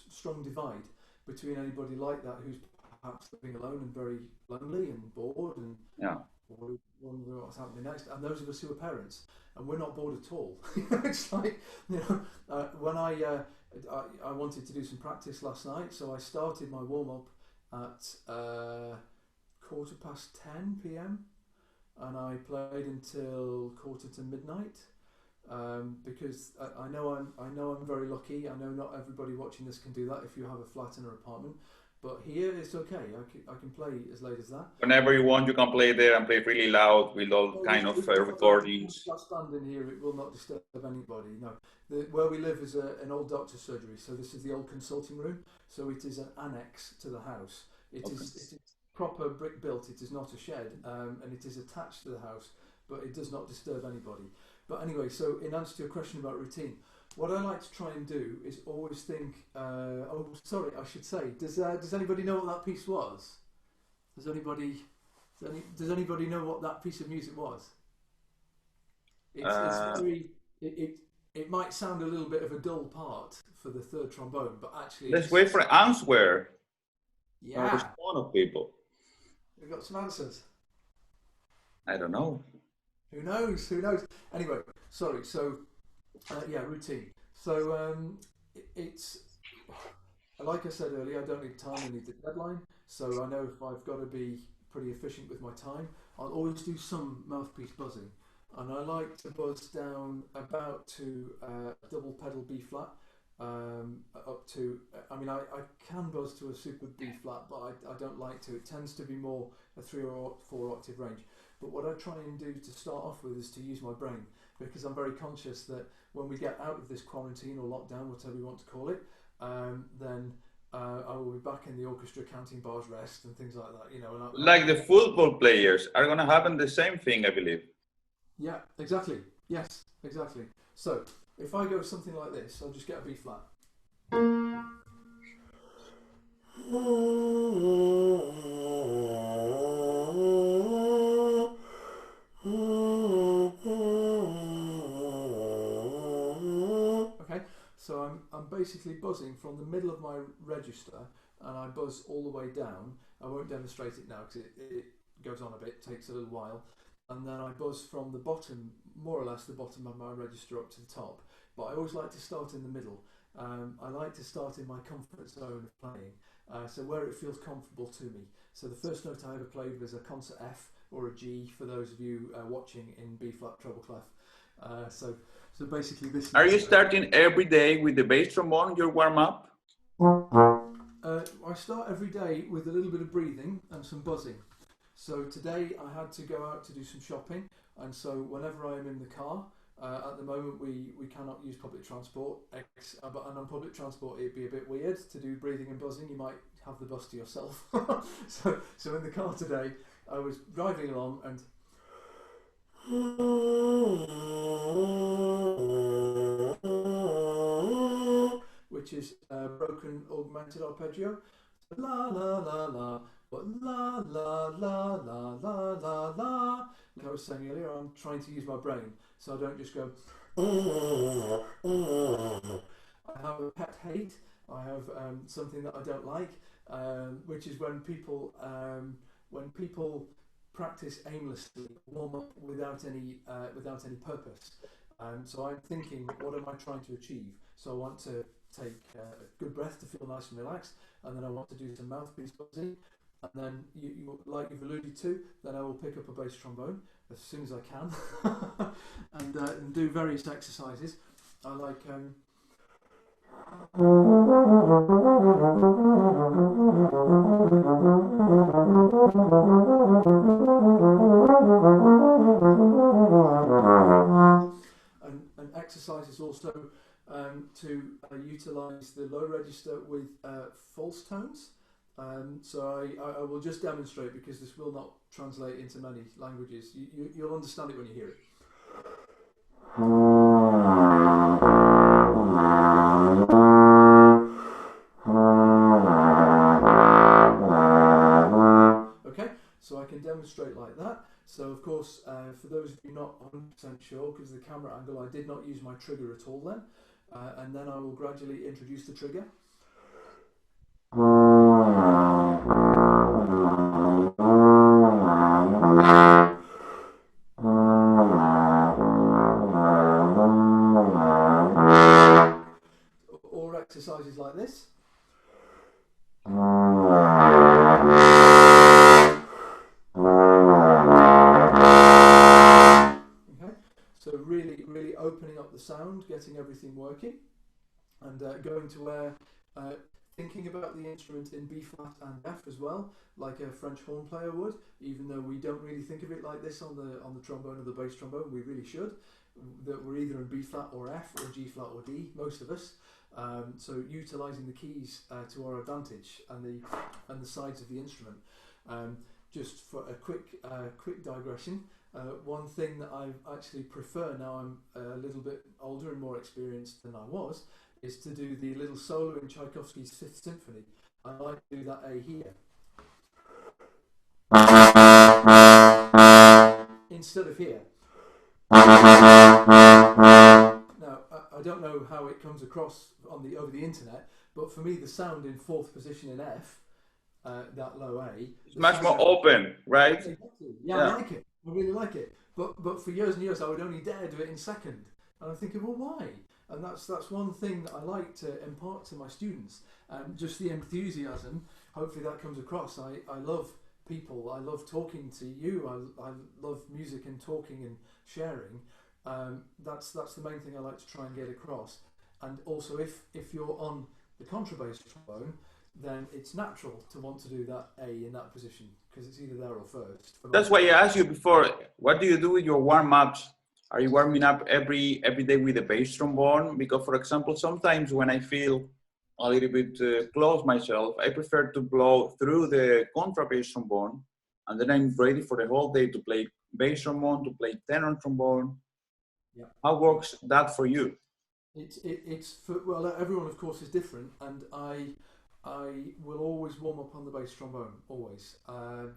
strong divide between anybody like that who's perhaps living alone and very lonely and bored and Yeah. wondering what's happening next, and those of us who are parents, and we're not bored at all. It's like, you know, when I wanted to do some practice last night, so I started my warm up at 10:15 p.m. and I played until midnight. Because I know I'm very lucky. I know not everybody watching this can do that if you have a flat in an apartment, but here it's okay. I can play as late as that. Whenever you want, you can play there and play really loud with all Well, kind of we've got recordings. that stand in here. It will not disturb anybody. No, where we live is an old doctor's surgery, so this is the old consulting room. So it is an annex to the house. It Okay. is proper brick built. It is not a shed, and it is attached to the house, but it does not disturb anybody. But anyway, so in answer to your question about routine, what I like to try and do is always think. Oh, sorry, I should say. Does anybody know what that piece was? Does anybody know what that piece of music was? It's very. It might sound a little bit of a dull part for the third trombone, but actually, Let's wait for answer. Yeah, Respond of people. We've got some answers. I don't know. Who knows? Who knows? Anyway, sorry. So, yeah, routine. So it's like I said earlier. I don't need time. I need the deadline. So I know if I've got to be pretty efficient with my time, I'll always do some mouthpiece buzzing, and I like to buzz down about to double pedal B flat. Up to, I mean, I can buzz to a super B flat, but I don't like to. It tends to be more a 3 or 4 octave range. But what I try and do to start off with is to use my brain, because I'm very conscious that when we get out of this quarantine or lockdown, whatever you want to call it, then I will be back in the orchestra counting bars rest and things like that. You know, and like the football players are going to happen the same thing, I believe. Yeah, exactly. Yes, exactly. So if I go something like this, I'll just get a B flat. Okay, so I'm basically buzzing from the middle of my register, and I buzz all the way down. I won't demonstrate it now because it goes on a bit, takes a little while. And then I buzz from the bottom, more or less the bottom of my register up to the top. But I always like to start in the middle. I like to start in my comfort zone of playing, so where it feels comfortable to me. So the first note I ever played was a concert F or a G for those of you watching in B flat treble clef. So basically this. Are you starting every day with the bass trombone, your warm up? I start every day with a little bit of breathing and some buzzing. So today I had to go out to do some shopping, and so whenever I am in the car, at the moment we cannot use public transport, but on public transport it'd be a bit weird to do breathing and buzzing. You might have the bus to yourself. so in the car today, I was driving along and which is broken augmented arpeggio. La la la la. But la la la la la la la. Like I was saying earlier, I'm trying to use my brain, so I don't just go. I have a pet hate. I have something that I don't like, which is when people practice aimlessly, warm up without any purpose. So I'm thinking, what am I trying to achieve? So I want to take a good breath to feel nice and relaxed, and then I want to do some mouthpiece buzzing. And then, you like you've alluded to, then I will pick up a bass trombone as soon as I can, and do various exercises. I like. And exercises also to utilise the low register with false tones. So I will just demonstrate, because this will not translate into many languages. You'll understand it when you hear it. Okay, so I can demonstrate like that. So of course, for those of you not 100% sure, because of the camera angle, I did not use my trigger at all then. And then I will gradually introduce the trigger. Or exercises like this. Okay, so really opening up the sound, getting everything working, and going to where thinking about the instrument in B flat and F as well, like a French horn player would, even though we don't really think of it like this on the trombone or the bass trombone. We really should. That we're either in B flat or F or G flat or D, most of us. So utilising the keys to our advantage and the sides of the instrument. Just for a quick digression, one thing that I actually prefer now I'm a little bit older and more experienced than I was is to do the little solo in Tchaikovsky's Fifth Symphony. I like to do that A here instead of here. Now, I don't know how it comes across over the internet, but for me, the sound in fourth position in F, that low A, it's much more open, right? Exactly. Yeah, I like it. I really like it. But for years and years, I would only dare do it in second, and I'm thinking, well, why? And that's one thing that I like to impart to my students, just the enthusiasm. Hopefully, that comes across. I love people. I love talking to you. I love music and talking and sharing. That's the main thing I like to try and get across. And also, if you're on the contrabass trombone, then it's natural to want to do that A in that position because it's either there or first. That's why I asked you before. What do you do with your warm-ups? Are you warming up every day with the bass trombone? Because, for example, sometimes when I feel a little bit close myself, I prefer to blow through the contrabass trombone, and then I'm ready for the whole day to play bass trombone, to play tenor trombone. Yeah. How works that for you? It's for, well, everyone of course is different, and I will always warm up on the bass trombone, always.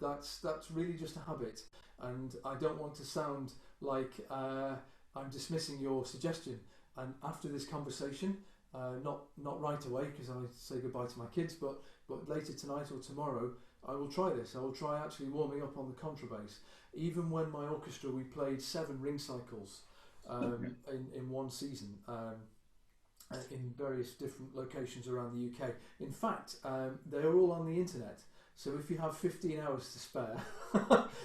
That's really just a habit, and I don't want to sound like I'm dismissing your suggestion. And after this conversation, not right away because I say goodbye to my kids, but later tonight or tomorrow, I will try this. I will try actually warming up on the contrabass. Even when my orchestra, we played 7 ring cycles in one season. In various different locations around the UK. In fact, they are all on the internet. So if you have 15 hours to spare,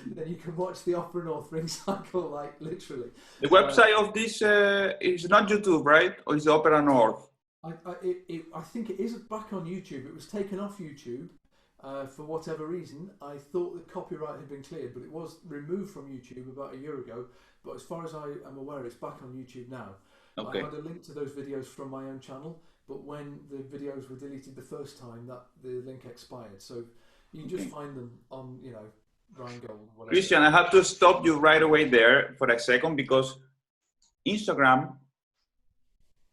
then you can watch the Opera North ring cycle, like literally. The website of this is not YouTube, right? Or is Opera North? I think it is back on YouTube. It was taken off YouTube for whatever reason. I thought the copyright had been cleared, but it was removed from YouTube about a year ago. But as far as I am aware, it's back on YouTube now. Okay. I had a link to those videos from my own channel, but when the videos were deleted the first time, the link expired. So you can just find them on, Rheingold, whatever. Christian, I have to stop you right away there for a second because Instagram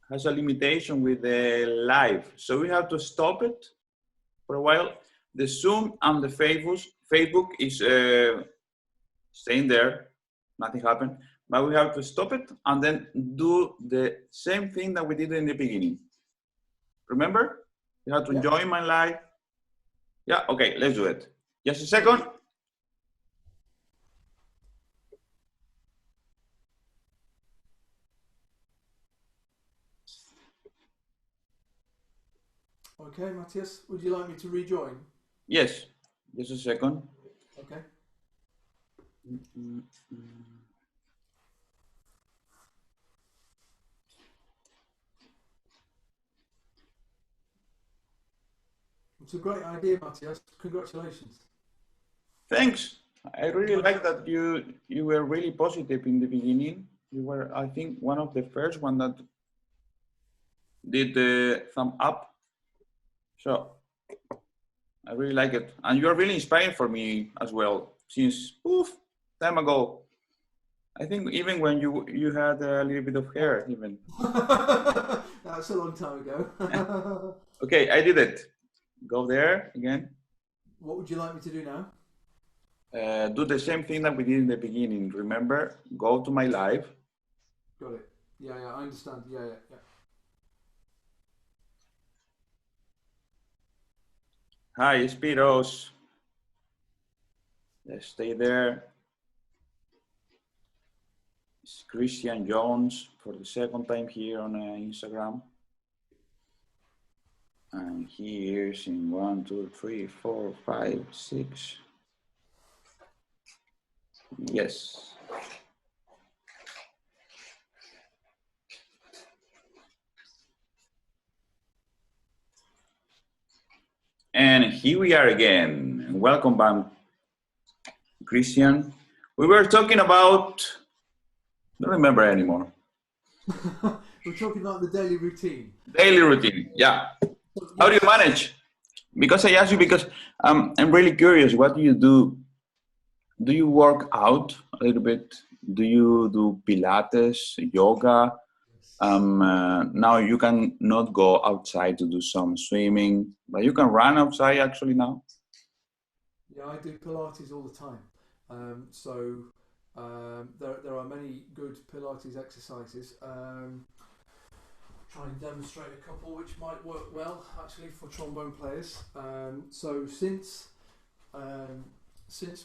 has a limitation with the live. So we have to stop it for a while. The Zoom and the Facebook is staying there. Nothing happened. But we have to stop it and then do the same thing that we did in the beginning. Remember? You have to join my live. Yeah, okay, let's do it. Just a second. Okay, Matthias, would you like me to rejoin? Yes, just a second. Okay. It's a great idea, Matthias. Congratulations. Thanks. I really like that you were really positive in the beginning. You were, I think, one of the first one that did the thumb up. So I really like it. And you're really inspiring for me as well, since time ago. I think even when you had a little bit of hair, even. That's a long time ago. Okay, I did it. Go there again. What would you like me to do now? Do the same thing that we did in the beginning. Remember, go to my live. Got it. Yeah, I understand. Yeah. Hi, Spiros. Let's stay there. It's Christian Jones for the second time here on Instagram. And here's in 1, 2, 3, 4, 5, 6. Yes. And here we are again. Welcome back, Christian. We were talking about, I don't remember anymore. We're talking about the daily routine. Daily routine, yeah. How do you manage Because I asked you because I'm really curious. What do you do? Do you work out a little bit? Do you do Pilates, yoga? Yes. Now you can not go outside to do some swimming, but you can run outside actually now. Yeah, I do Pilates all the time. There are many good Pilates exercises. Try and demonstrate a couple which might work well actually for trombone players. Um, since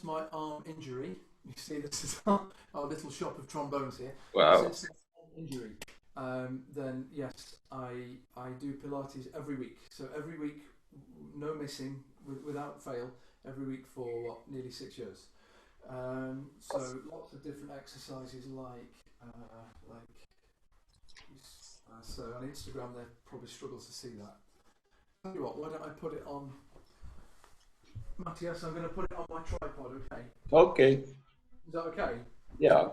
my arm injury, you see this is our little shop of trombones here. Wow. Since my arm injury, then yes, I do Pilates every week. So every week, no missing, without fail, every week for nearly 6 years. So lots of different exercises like so on Instagram they probably struggle to see that. Tell you what, why don't I put it on, Matthias? I'm going to put it on my tripod. Okay. Okay. Is that okay? Yeah.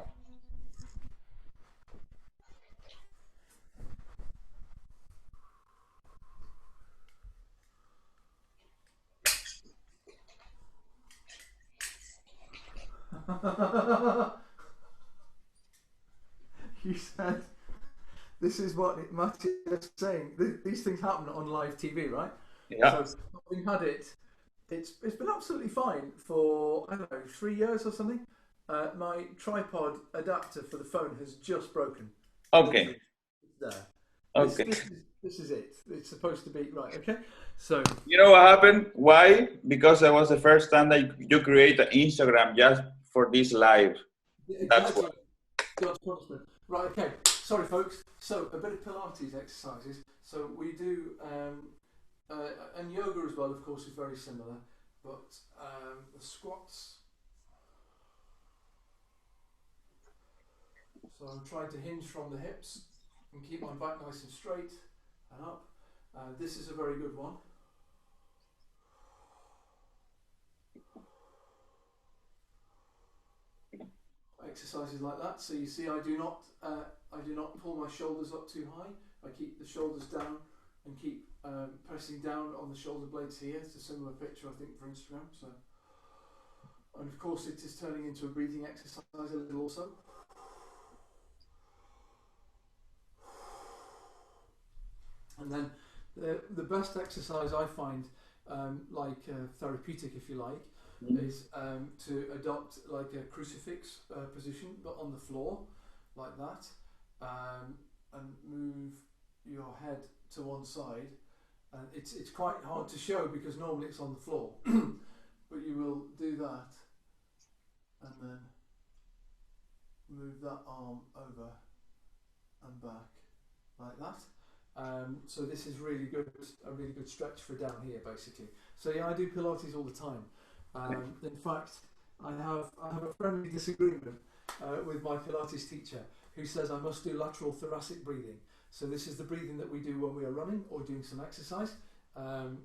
You said this is what Matthias is saying. These things happen on live TV, right? Yeah. So having had it, it's been absolutely fine for I don't know 3 years or something. My tripod adapter for the phone has just broken. Okay. It's there. Okay. This is it. It's supposed to be right. Okay. So You know what happened? Why? Because that was the first time that you create an Instagram just for this live. That's why. exactly. God's punishment. Right. Okay. Sorry, folks. So a bit of Pilates exercises. So we do and yoga as well. Of course, is very similar. But the squats. So I'm trying to hinge from the hips and keep my back nice and straight and up. This is a very good one. Exercises like that. So you see, I do not pull my shoulders up too high. I keep the shoulders down and keep pressing down on the shoulder blades here. It's a similar picture, I think, for Instagram. So, and of course, it is turning into a breathing exercise a little also. And then the best exercise I find, therapeutic, if you like, is to adopt like a crucifix position, but on the floor, like that, and move your head to one side. And it's quite hard to show because normally it's on the floor, but you will do that, and then move that arm over and back, like that. So this is really good, a really good stretch for down here, basically. So yeah, I do Pilates all the time. In fact, I have a friendly disagreement with my Pilates teacher, who says I must do lateral thoracic breathing. So this is the breathing that we do when we are running or doing some exercise, and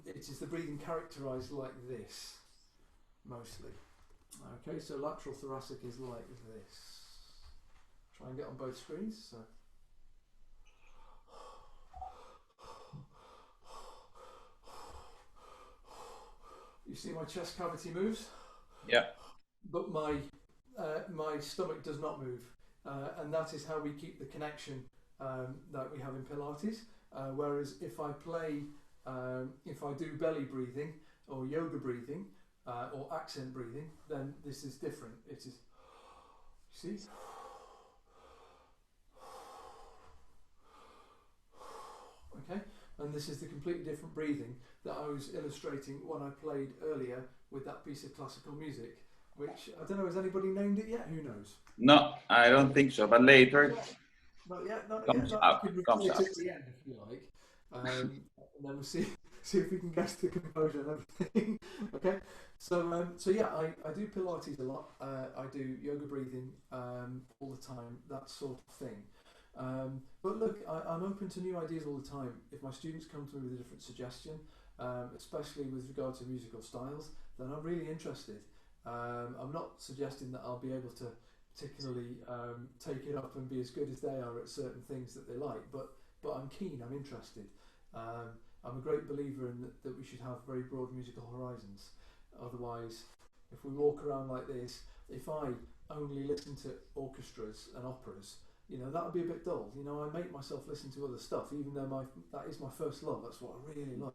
it is the breathing characterised like this, mostly. Okay, so lateral thoracic is like this. Try and get on both screens. So. You see my chest cavity moves? Yeah. But my stomach does not move, and that is how we keep the connection that we have in Pilates. Whereas if I do belly breathing or yoga breathing or accent breathing, then this is different. It is, see? Okay, and this is the completely different breathing that I was illustrating when I played earlier with that piece of classical music, which I don't know, has anybody named it yet? Who knows? No, I don't think so. But later Not yet. comes I up. could Comes repeat up. it at the end if you like, and then we'll see if we can guess the composure and everything. Okay, so yeah, I do Pilates a lot. I do yoga breathing all the time, that sort of thing. But look, I'm open to new ideas all the time. If my students come to me with a different suggestion, especially with regard to musical styles, then I'm really interested. I'm not suggesting that I'll be able to particularly take it up and be as good as they are at certain things that they like, but I'm keen, I'm interested. I'm a great believer in that we should have very broad musical horizons. Otherwise, if we walk around like this, if I only listen to orchestras and operas, that would be a bit dull. I make myself listen to other stuff, even though that is my first love. That's what I really love.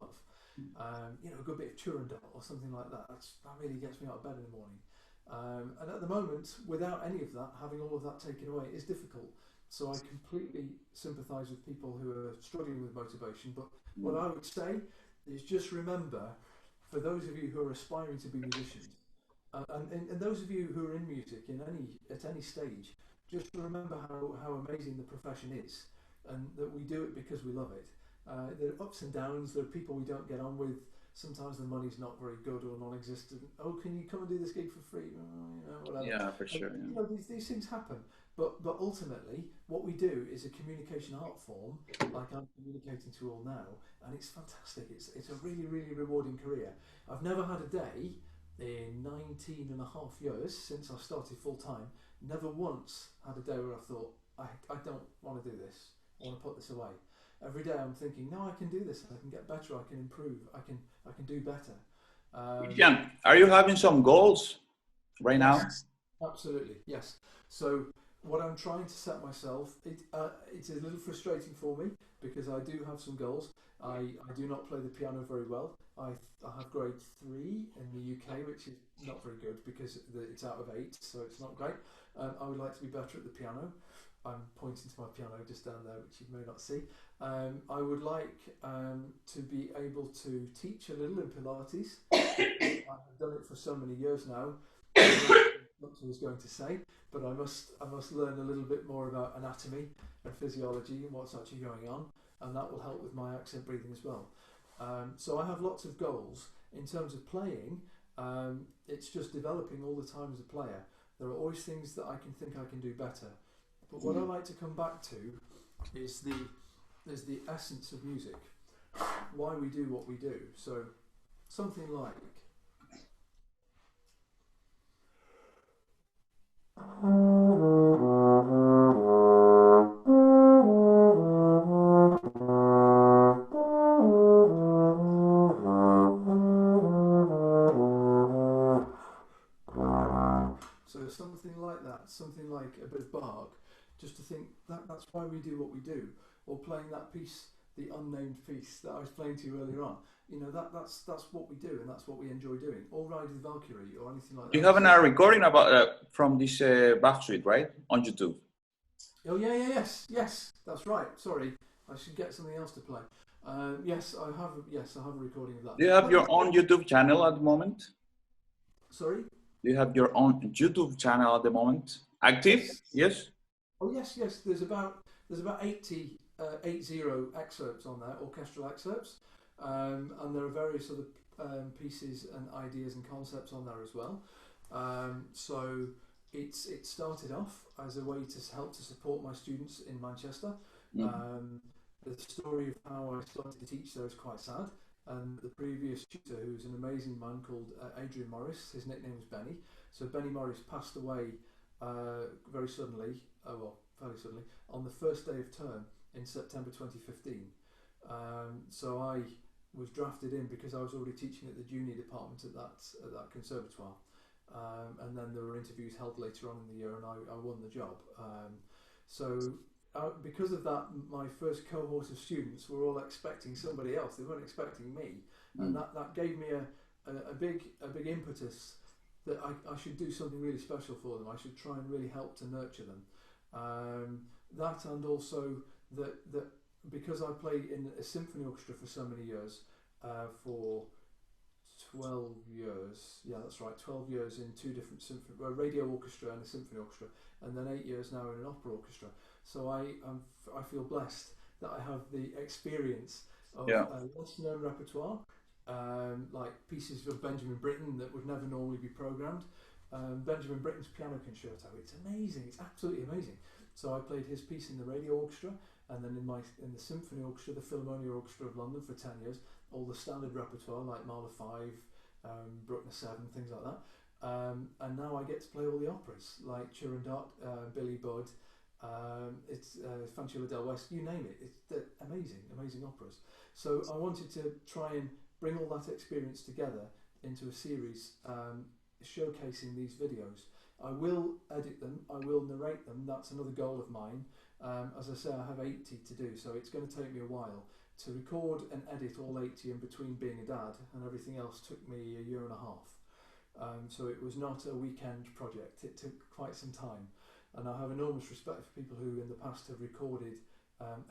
A good bit of Turandot or something like that. That really gets me out of bed in the morning. And at the moment, without any of that, having all of that taken away is difficult. So I completely sympathise with people who are struggling with motivation. But what I would say is just remember, for those of you who are aspiring to be musicians, and those of you who are in music at any stage, just remember how amazing the profession is, and that we do it because we love it. There are ups and downs. There are people we don't get on with. Sometimes the money's not very good or non-existent. Oh, can you come and do this gig for free? Whatever. Yeah, for sure. Yeah. These things happen. But ultimately, what we do is a communication art form, like I'm communicating to you all now, and it's fantastic. It's a really, really rewarding career. I've never had a day in 19 and a half years since I started full time. Never once had a day where I thought, I don't want to do this. I want to put this away. Every day I'm thinking, no, I can do this. I can get better. I can improve. I can do better. Jan, are you having some goals right now? Absolutely, yes. So what I'm trying to set myself, it's a little frustrating for me because I do have some goals. I do not play the piano very well. I have grade 3 in the UK, which is not very good because it's out of 8, so it's not great. I would like to be better at the piano. I'm pointing to my piano just down there, which you may not see. I would like to be able to teach a little in Pilates. I've done it for so many years now. What I was going to say, but I must learn a little bit more about anatomy and physiology and what's actually going on, and that will help with my accent breathing as well. So I have lots of goals. In terms of playing, it's just developing all the time as a player. There are always things that I can do better. But what I like to come back to is the essence of music, why we do what we do. So something like. So something like that, something like a bit of Bach, just to think that's why we do what we do. Or playing that piece, the unnamed piece that I was playing to you earlier on. That's what we do, and that's what we enjoy doing. Or Ride the Valkyrie, or anything like that. You have a recording about from this Bach Suite, right, on YouTube? Oh yeah, yes, that's right. Sorry, I should get something else to play. Yes, I have a recording of that. Do you have your own YouTube channel at the moment? Sorry? Do you have your own YouTube channel at the moment? Active? Yes. Oh yes. There's about 80 excerpts on there, orchestral excerpts, and there are various other pieces and ideas and concepts on there as well. So it started off as a way to help to support my students in Manchester. The story of how I started to teach there is quite sad. And the previous tutor, who was an amazing man called Adrian Morris, his nickname was Benny. So Benny Morris passed away very suddenly, fairly suddenly, on the first day of term in September 2015. So I was drafted in because I was already teaching at the junior department at that conservatoire. And then there were interviews held later on in the year, and I won the job. Because of that, my first cohort of students were all expecting somebody else. They weren't expecting me, and that gave me a big impetus that I should do something really special for them. I should try and really help to nurture them. That, and also that because I played in a symphony orchestra for so many years, for 12 years, yeah, that's right, 12 years in two different a radio orchestra and a symphony orchestra, and then 8 years now in an opera orchestra. So I feel blessed that I have the experience of less known repertoire, like pieces of Benjamin Britten that would never normally be programmed. Benjamin Britten's Piano Concerto, it's amazing, it's absolutely amazing. So I played his piece in the radio orchestra, and then in the symphony orchestra, the Philharmonia Orchestra of London for 10 years, all the standard repertoire like Mahler 5, Bruckner 7, things like that. And now I get to play all the operas like Turandot, Billy Budd, It's Fanciulla del West, you name it. They're amazing, amazing operas. So I wanted to try and bring all that experience together into a series, showcasing these videos. I will edit them, I will narrate them, that's another goal of mine. As I say, I have 80 to do, so it's going to take me a while. To record and edit all 80 in between being a dad and everything else took me a year and a half. So it was not a weekend project, it took quite some time. And I have enormous respect for people who in the past have recorded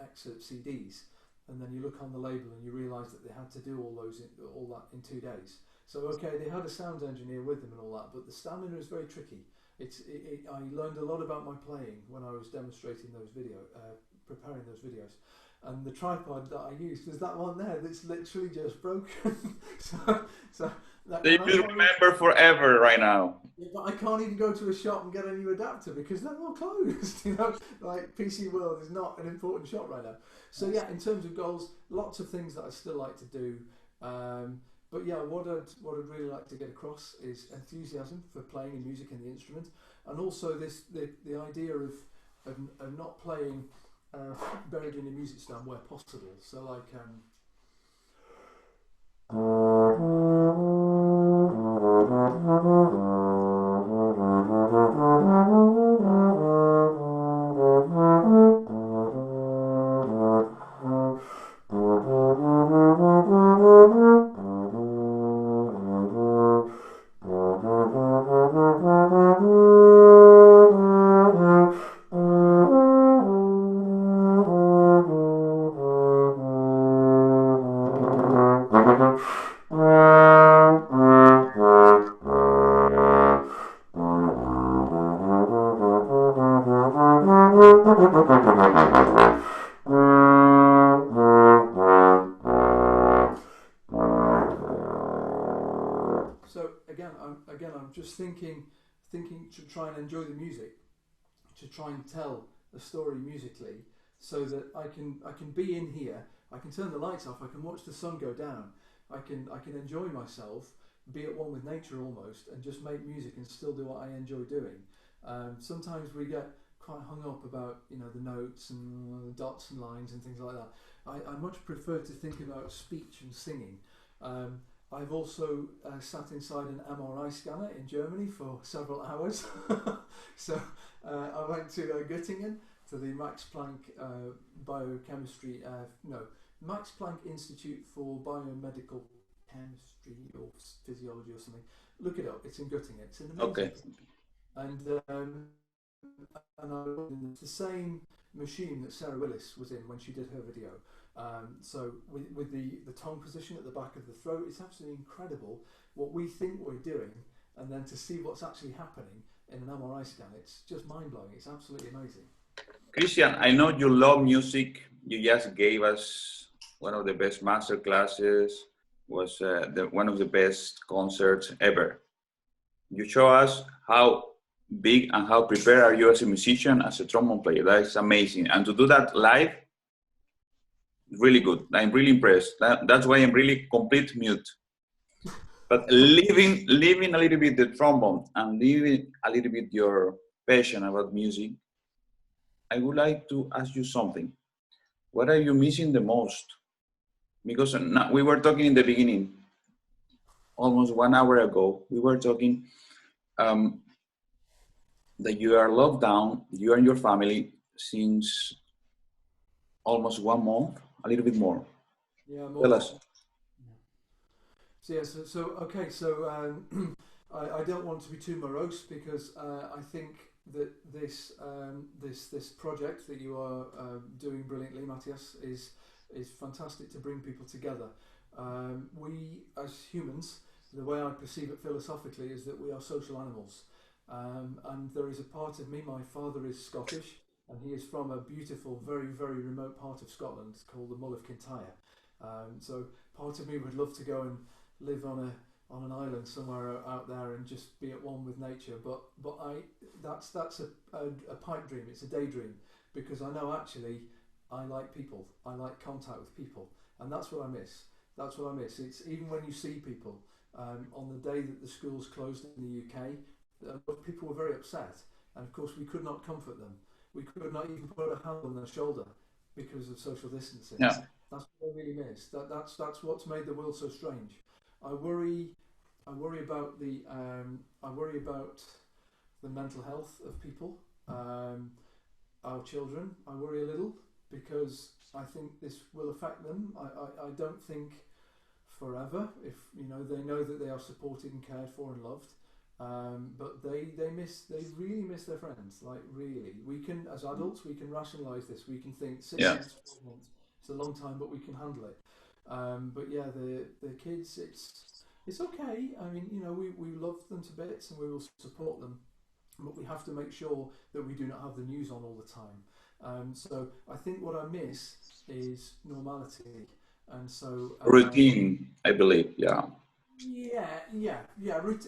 excerpt CDs, and then you look on the label and you realise that they had to do all that in 2 days. So okay, they had a sound engineer with them and all that, but the stamina is very tricky. I learned a lot about my playing when I was demonstrating those preparing those videos. And the tripod that I used was that one there that's literally just broken. so They will remember forever right now. Yeah, but I can't even go to a shop and get a new adapter because they're all closed. Like PC World is not an important shop right now. So yeah, in terms of goals, lots of things that I still like to do. But yeah, what I'd really like to get across is enthusiasm for playing in music and the instrument, and also the idea of not playing buried in a music stand where possible. So like. So I'm just thinking to try and enjoy the music, to try and tell a story musically, so that I can be in here. I can turn the lights off. I can watch the sun go down. I can enjoy myself, be at one with nature almost, and just make music and still do what I enjoy doing. Sometimes we get quite hung up about the notes and the dots and lines and things like that. I much prefer to think about speech and singing. I've also sat inside an MRI scanner in Germany for several hours. So I went to Göttingen to the Max Planck Max Planck Institute for Biomedical Chemistry or Physiology or something. Look it up. It's in Göttingen. It's an amazing thing. And it's the same machine that Sarah Willis was in when she did her video. So with the tongue position at the back of the throat, it's absolutely incredible what we think we're doing, and then to see what's actually happening in an MRI scan. It's just mind-blowing. It's absolutely amazing. Christian, I know you love music. You just gave us one of the best master classes, was one of the best concerts ever. You show us how big and how prepared are you as a musician, as a trombone player. That is amazing. And to do that live, really good. I'm really impressed. That's why I'm really complete mute. But leaving a little bit the trombone and leaving a little bit your passion about music, I would like to ask you something. What are you missing the most? Because we were talking in the beginning, almost 1 hour ago, we were talking that you are locked down, you and your family, since almost 1 month, a little bit more. Yeah, more. Tell us. I don't want to be too morose, because I think that this project that you are doing brilliantly, Matthias, is fantastic to bring people together. We as humans, the way I perceive it philosophically, is that we are social animals, and there is a part of me. My father is Scottish, and he is from a beautiful, very, very remote part of Scotland called the Mull of Kintyre. So part of me would love to go and live on an island somewhere out there and just be at one with nature. But that's a pipe dream. It's a daydream, because I know actually I like people. I like contact with people, and that's what I miss. That's what I miss. It's even when you see people on the day that the schools closed in the UK, people were very upset, and of course we could not comfort them. we could not even put a hand on their shoulder because of social distancing. Yeah. That's what I really miss. That's what's made the world so strange. I worry. I worry about the mental health of people, our children. I worry a little because I think this will affect them. I don't think forever. If they know that they are supported and cared for and loved, but they really miss their friends. Like really, we can as adults we can rationalise this. We can think 6 months, 4 months. It's a long time, but we can handle it. But yeah, the kids, it's okay. I mean, we love them to bits and we will support them, but we have to make sure that we do not have the news on all the time. So I think what I miss is normality, and so Routine, I believe. Yeah. Yeah.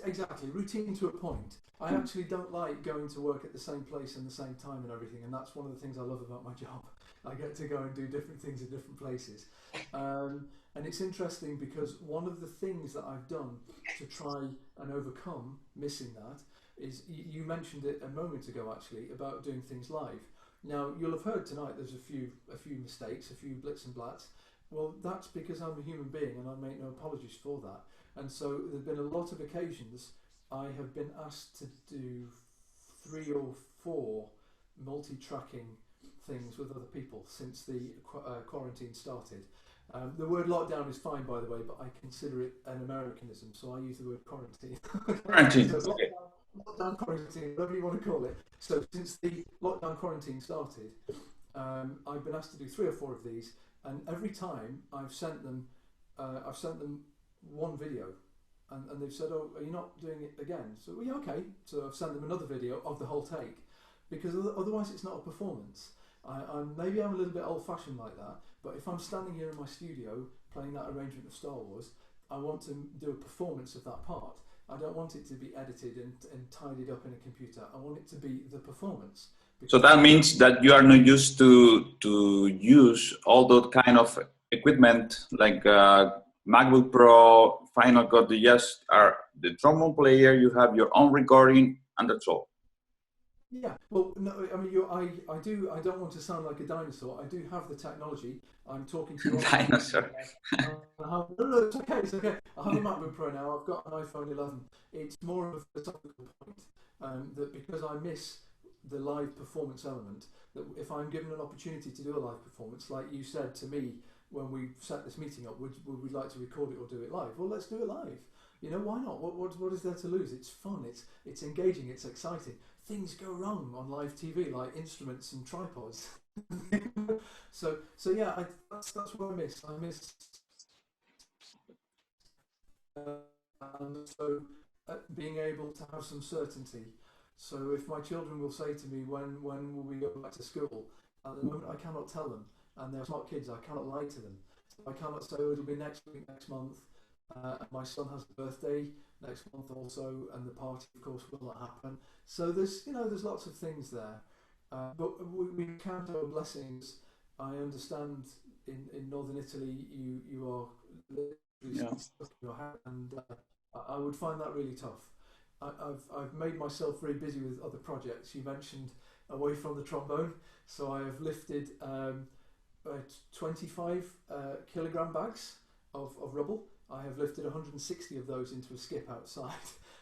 Exactly. Routine to a point. I actually don't like going to work at the same place and the same time and everything, and that's one of the things I love about my job. I get to go and do different things in different places. And it's interesting because one of the things that I've done to try and overcome missing that is you mentioned it a moment ago actually about doing things live. Now you'll have heard tonight there's a few mistakes, a few blits and blats. Well, that's because I'm a human being and I make no apologies for that. And so there've been a lot of occasions I have been asked to do 3 or 4 multi-tracking things with other people since the quarantine started. The word lockdown is fine, by the way, but I consider it an Americanism, so I use the word quarantine. Quarantine. So lockdown, quarantine, whatever you want to call it. So since the lockdown quarantine started, I've been asked to do 3 or 4 of these, and every time I've sent them one video, and they've said, "Oh, are you not doing it again?" So, well, yeah, okay. So I've sent them another video of the whole take, because otherwise it's not a performance. Maybe I'm a little bit old-fashioned like that, but if I'm standing here in my studio playing that arrangement of Star Wars, I want to do a performance of that part. I don't want it to be edited and tidied up in a computer. I want it to be the performance. So that means that you are not used to use all that kind of equipment like MacBook Pro, Final Cut. You just are the trombone player. You have your own recording, and that's all. Yeah, well, no, I mean, I do. I don't want to sound like a dinosaur. I do have the technology. I'm talking to you. Dinosaur. No, it's okay. It's okay. I have a MacBook Pro now. I've got an iPhone 11. It's more of a philosophical point that because I miss the live performance element, that if I'm given an opportunity to do a live performance, like you said to me when we set this meeting up, would we like to record it or do it live? Well, let's do it live. Why not? What is there to lose? It's fun. It's engaging. It's exciting. Things go wrong on live TV, like instruments and tripods. so yeah, that's what I miss. I miss, and so being able to have some certainty. So if my children will say to me, when will we go back to school? At the moment, I cannot tell them, and they're smart kids. I cannot lie to them. So I cannot say, oh, it'll be next week, next month. My son has a birthday next month also, and the party, of course, will not happen. So there's lots of things there, but we count our blessings. I understand in northern Italy you are literally stuck in your house, and I would find that really tough. I've made myself very busy with other projects. You mentioned away from the trombone, so I have lifted 25 kilogram bags of rubble. I have lifted 160 of those into a skip outside.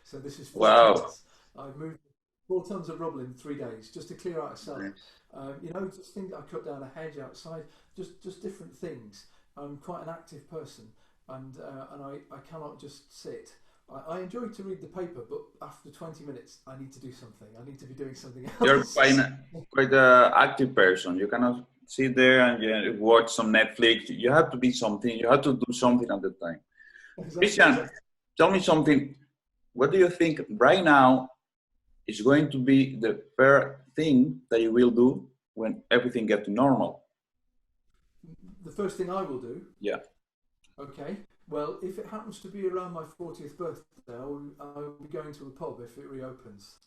So this is 4 tons. I've moved 4 tons of rubble in 3 days just to clear out a cellar. Just things. I cut down a hedge outside. Just different things. I'm quite an active person, and I cannot just sit. I enjoy to read the paper, but after 20 minutes, I need to do something. I need to be doing something else. You're quite an active person. You cannot sit there and watch some Netflix. You have to be something. You have to do something at the time. Exactly. Christian, tell me something. What do you think right now is going to be the first thing that you will do when everything gets to normal? The first thing I will do? Yeah. Okay. Well, if it happens to be around my 40th birthday, I'll be going to a pub if it reopens.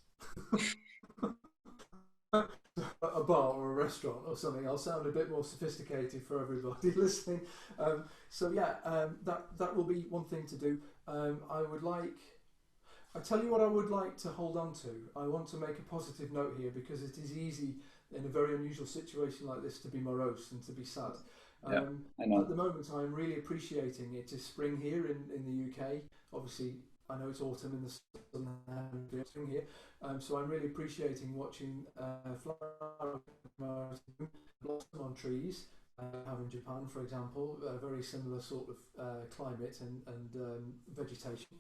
A bar or a restaurant or something. I'll sound a bit more sophisticated for everybody listening. That will be one thing to do. I tell you what I would like to hold on to. I want to make a positive note here because it is easy in a very unusual situation like this to be morose and to be sad. Yeah, I know. At the moment, I'm really appreciating it. It's spring here in the UK. Obviously, I know it's autumn in the southern hemisphere, spring here. So I'm really appreciating watching flowers blossom on trees. Have in Japan, for example, a very similar sort of climate and vegetation.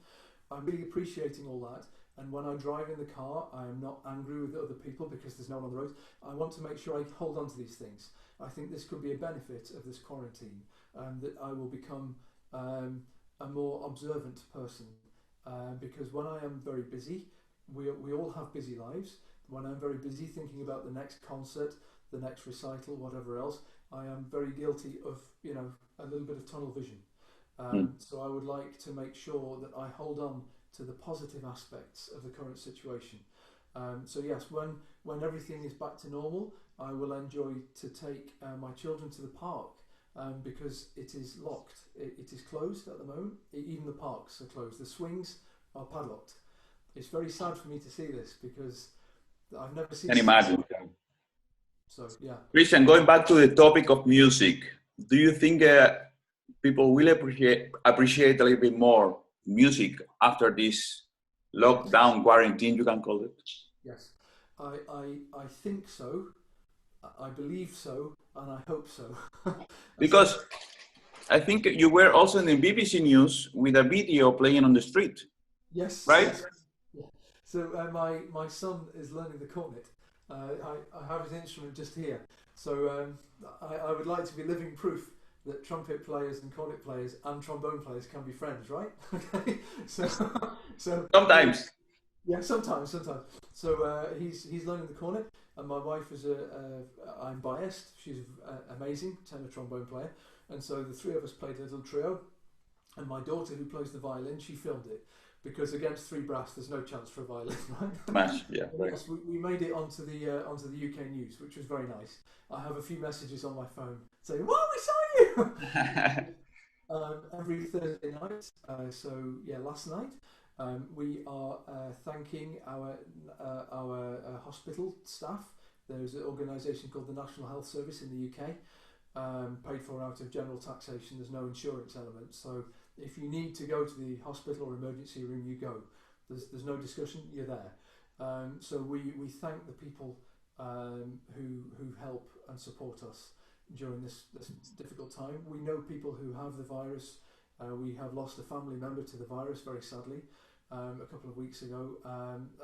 I'm really appreciating all that. And when I drive in the car, I am not angry with other people because there's no one on the road. I want to make sure I hold on to these things. I think this could be a benefit of this quarantine, that I will become a more observant person. Because when I am very busy, we all have busy lives. When I'm very busy thinking about the next concert, the next recital, whatever else, I am very guilty of, a little bit of tunnel vision. So I would like to make sure that I hold on to the positive aspects of the current situation. So yes, when everything is back to normal, I will enjoy to take my children to the park because it is locked. It is closed at the moment. Even the parks are closed. The swings are padlocked. It's very sad for me to see this because I've never seen. Can imagine. So yeah. Christian, going back to the topic of music, do you think people will appreciate a little bit more music after this lockdown, quarantine, you can call it? Yes, I think so. I believe so, and I hope so. Because I think you were also in the BBC News with a video playing on the street. Yes. Right? Yes. Yeah. So my son is learning the cornet. I have his instrument just here. So I would like to be living proof that trumpet players and cornet players and trombone players can be friends, right? Okay. So Sometimes. Yeah, sometimes. So he's learning the cornet, and my wife is I'm biased. She's amazing tenor trombone player, and so the three of us played a little trio. And my daughter, who plays the violin, she filmed it because against three brass, there's no chance for a violin, right? Match, yeah. Right. Yes, we made it onto the UK news, which was very nice. I have a few messages on my phone saying, "Whoa, we saw you!" Every Thursday night. So yeah, last night. We are thanking our hospital staff. There's an organisation called the National Health Service in the UK, paid for out of general taxation. There's no insurance element, so if you need to go to the hospital or emergency room, you go. There's no discussion. You're there. So we thank the people who help and support us during this difficult time. We know people who have the virus. We have lost a family member to the virus, very sadly. A couple of weeks ago,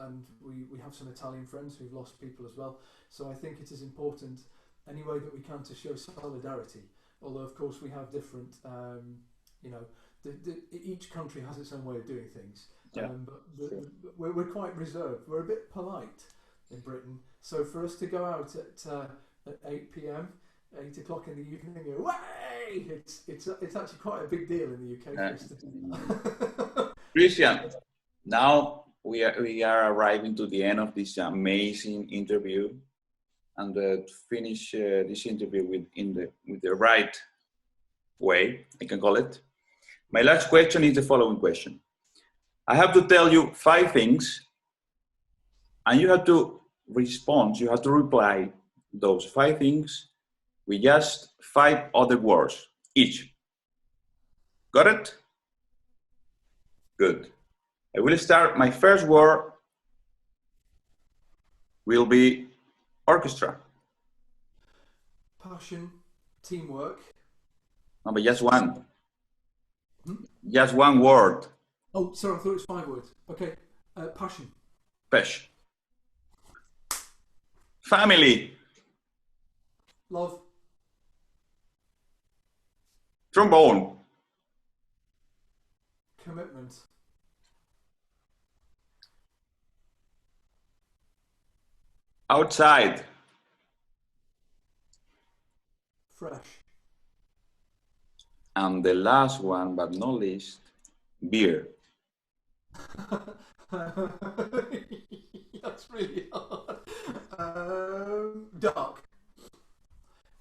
and we have some Italian friends who've lost people as well. So I think it is important, any way that we can, to show solidarity. Although of course we have different, each country has its own way of doing things. Yeah. But we're quite reserved. We're a bit polite in Britain. So for us to go out at 8 p.m., 8 o'clock in the evening, and go, "Way!" It's actually quite a big deal in the UK for us to do that. Christian, now we are arriving to the end of this amazing interview, and to finish this interview with the right way, I can call it. My last question is the following question. I have to tell you 5 things, and you have to respond. You have to reply those 5 things with just 5 other words each. Got it? Good. I will start. My first word will be orchestra. Passion, teamwork. No, but just one. Just one word. Oh, sorry, I thought it was 5 words. Okay. Passion. Pesh. Family. Love. Trombone. Commitment. Outside. Fresh. And the last one, but not least, beer. That's really hard. Dark.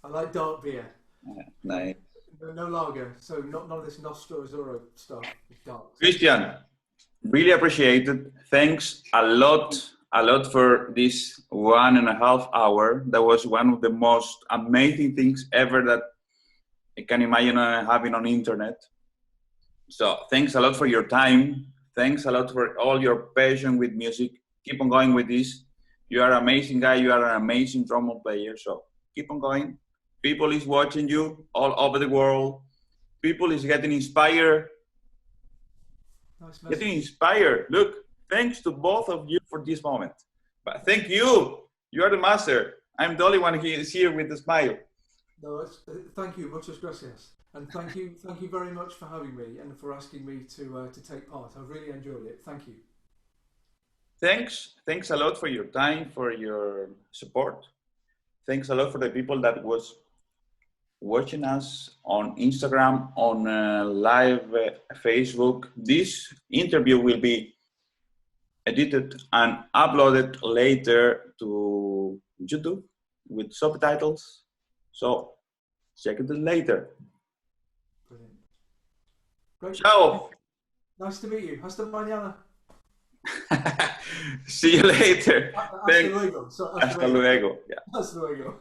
I like dark beer. Nice. No lager, so none of this Nostro Azzurro stuff. It's dark. Christian, really appreciate it. Thanks a lot a lot for this 1.5 hour. That was one of the most amazing things ever that I can imagine having on internet. So thanks a lot for your time. Thanks a lot for all your passion with music. Keep on going with this. You are an amazing guy. You are an amazing trombone player. So keep on going. People is watching you all over the world. People is getting inspired. Nice message. Getting inspired. Look, thanks to both of you for this moment. But thank you. You are the master. I'm the only one who is here with a smile. No, thank you, muchas gracias, and thank you very much for having me and for asking me to take part. I've really enjoyed it. Thank you. Thanks a lot for your time, for your support. Thanks a lot for the people that was watching us on Instagram, on live Facebook. This interview will be edited and uploaded later to YouTube with subtitles. So check it later. Brilliant. Great. Ciao. Nice to meet you. Hasta mañana. See you later. Hasta luego. Hasta luego. Yeah. Hasta luego.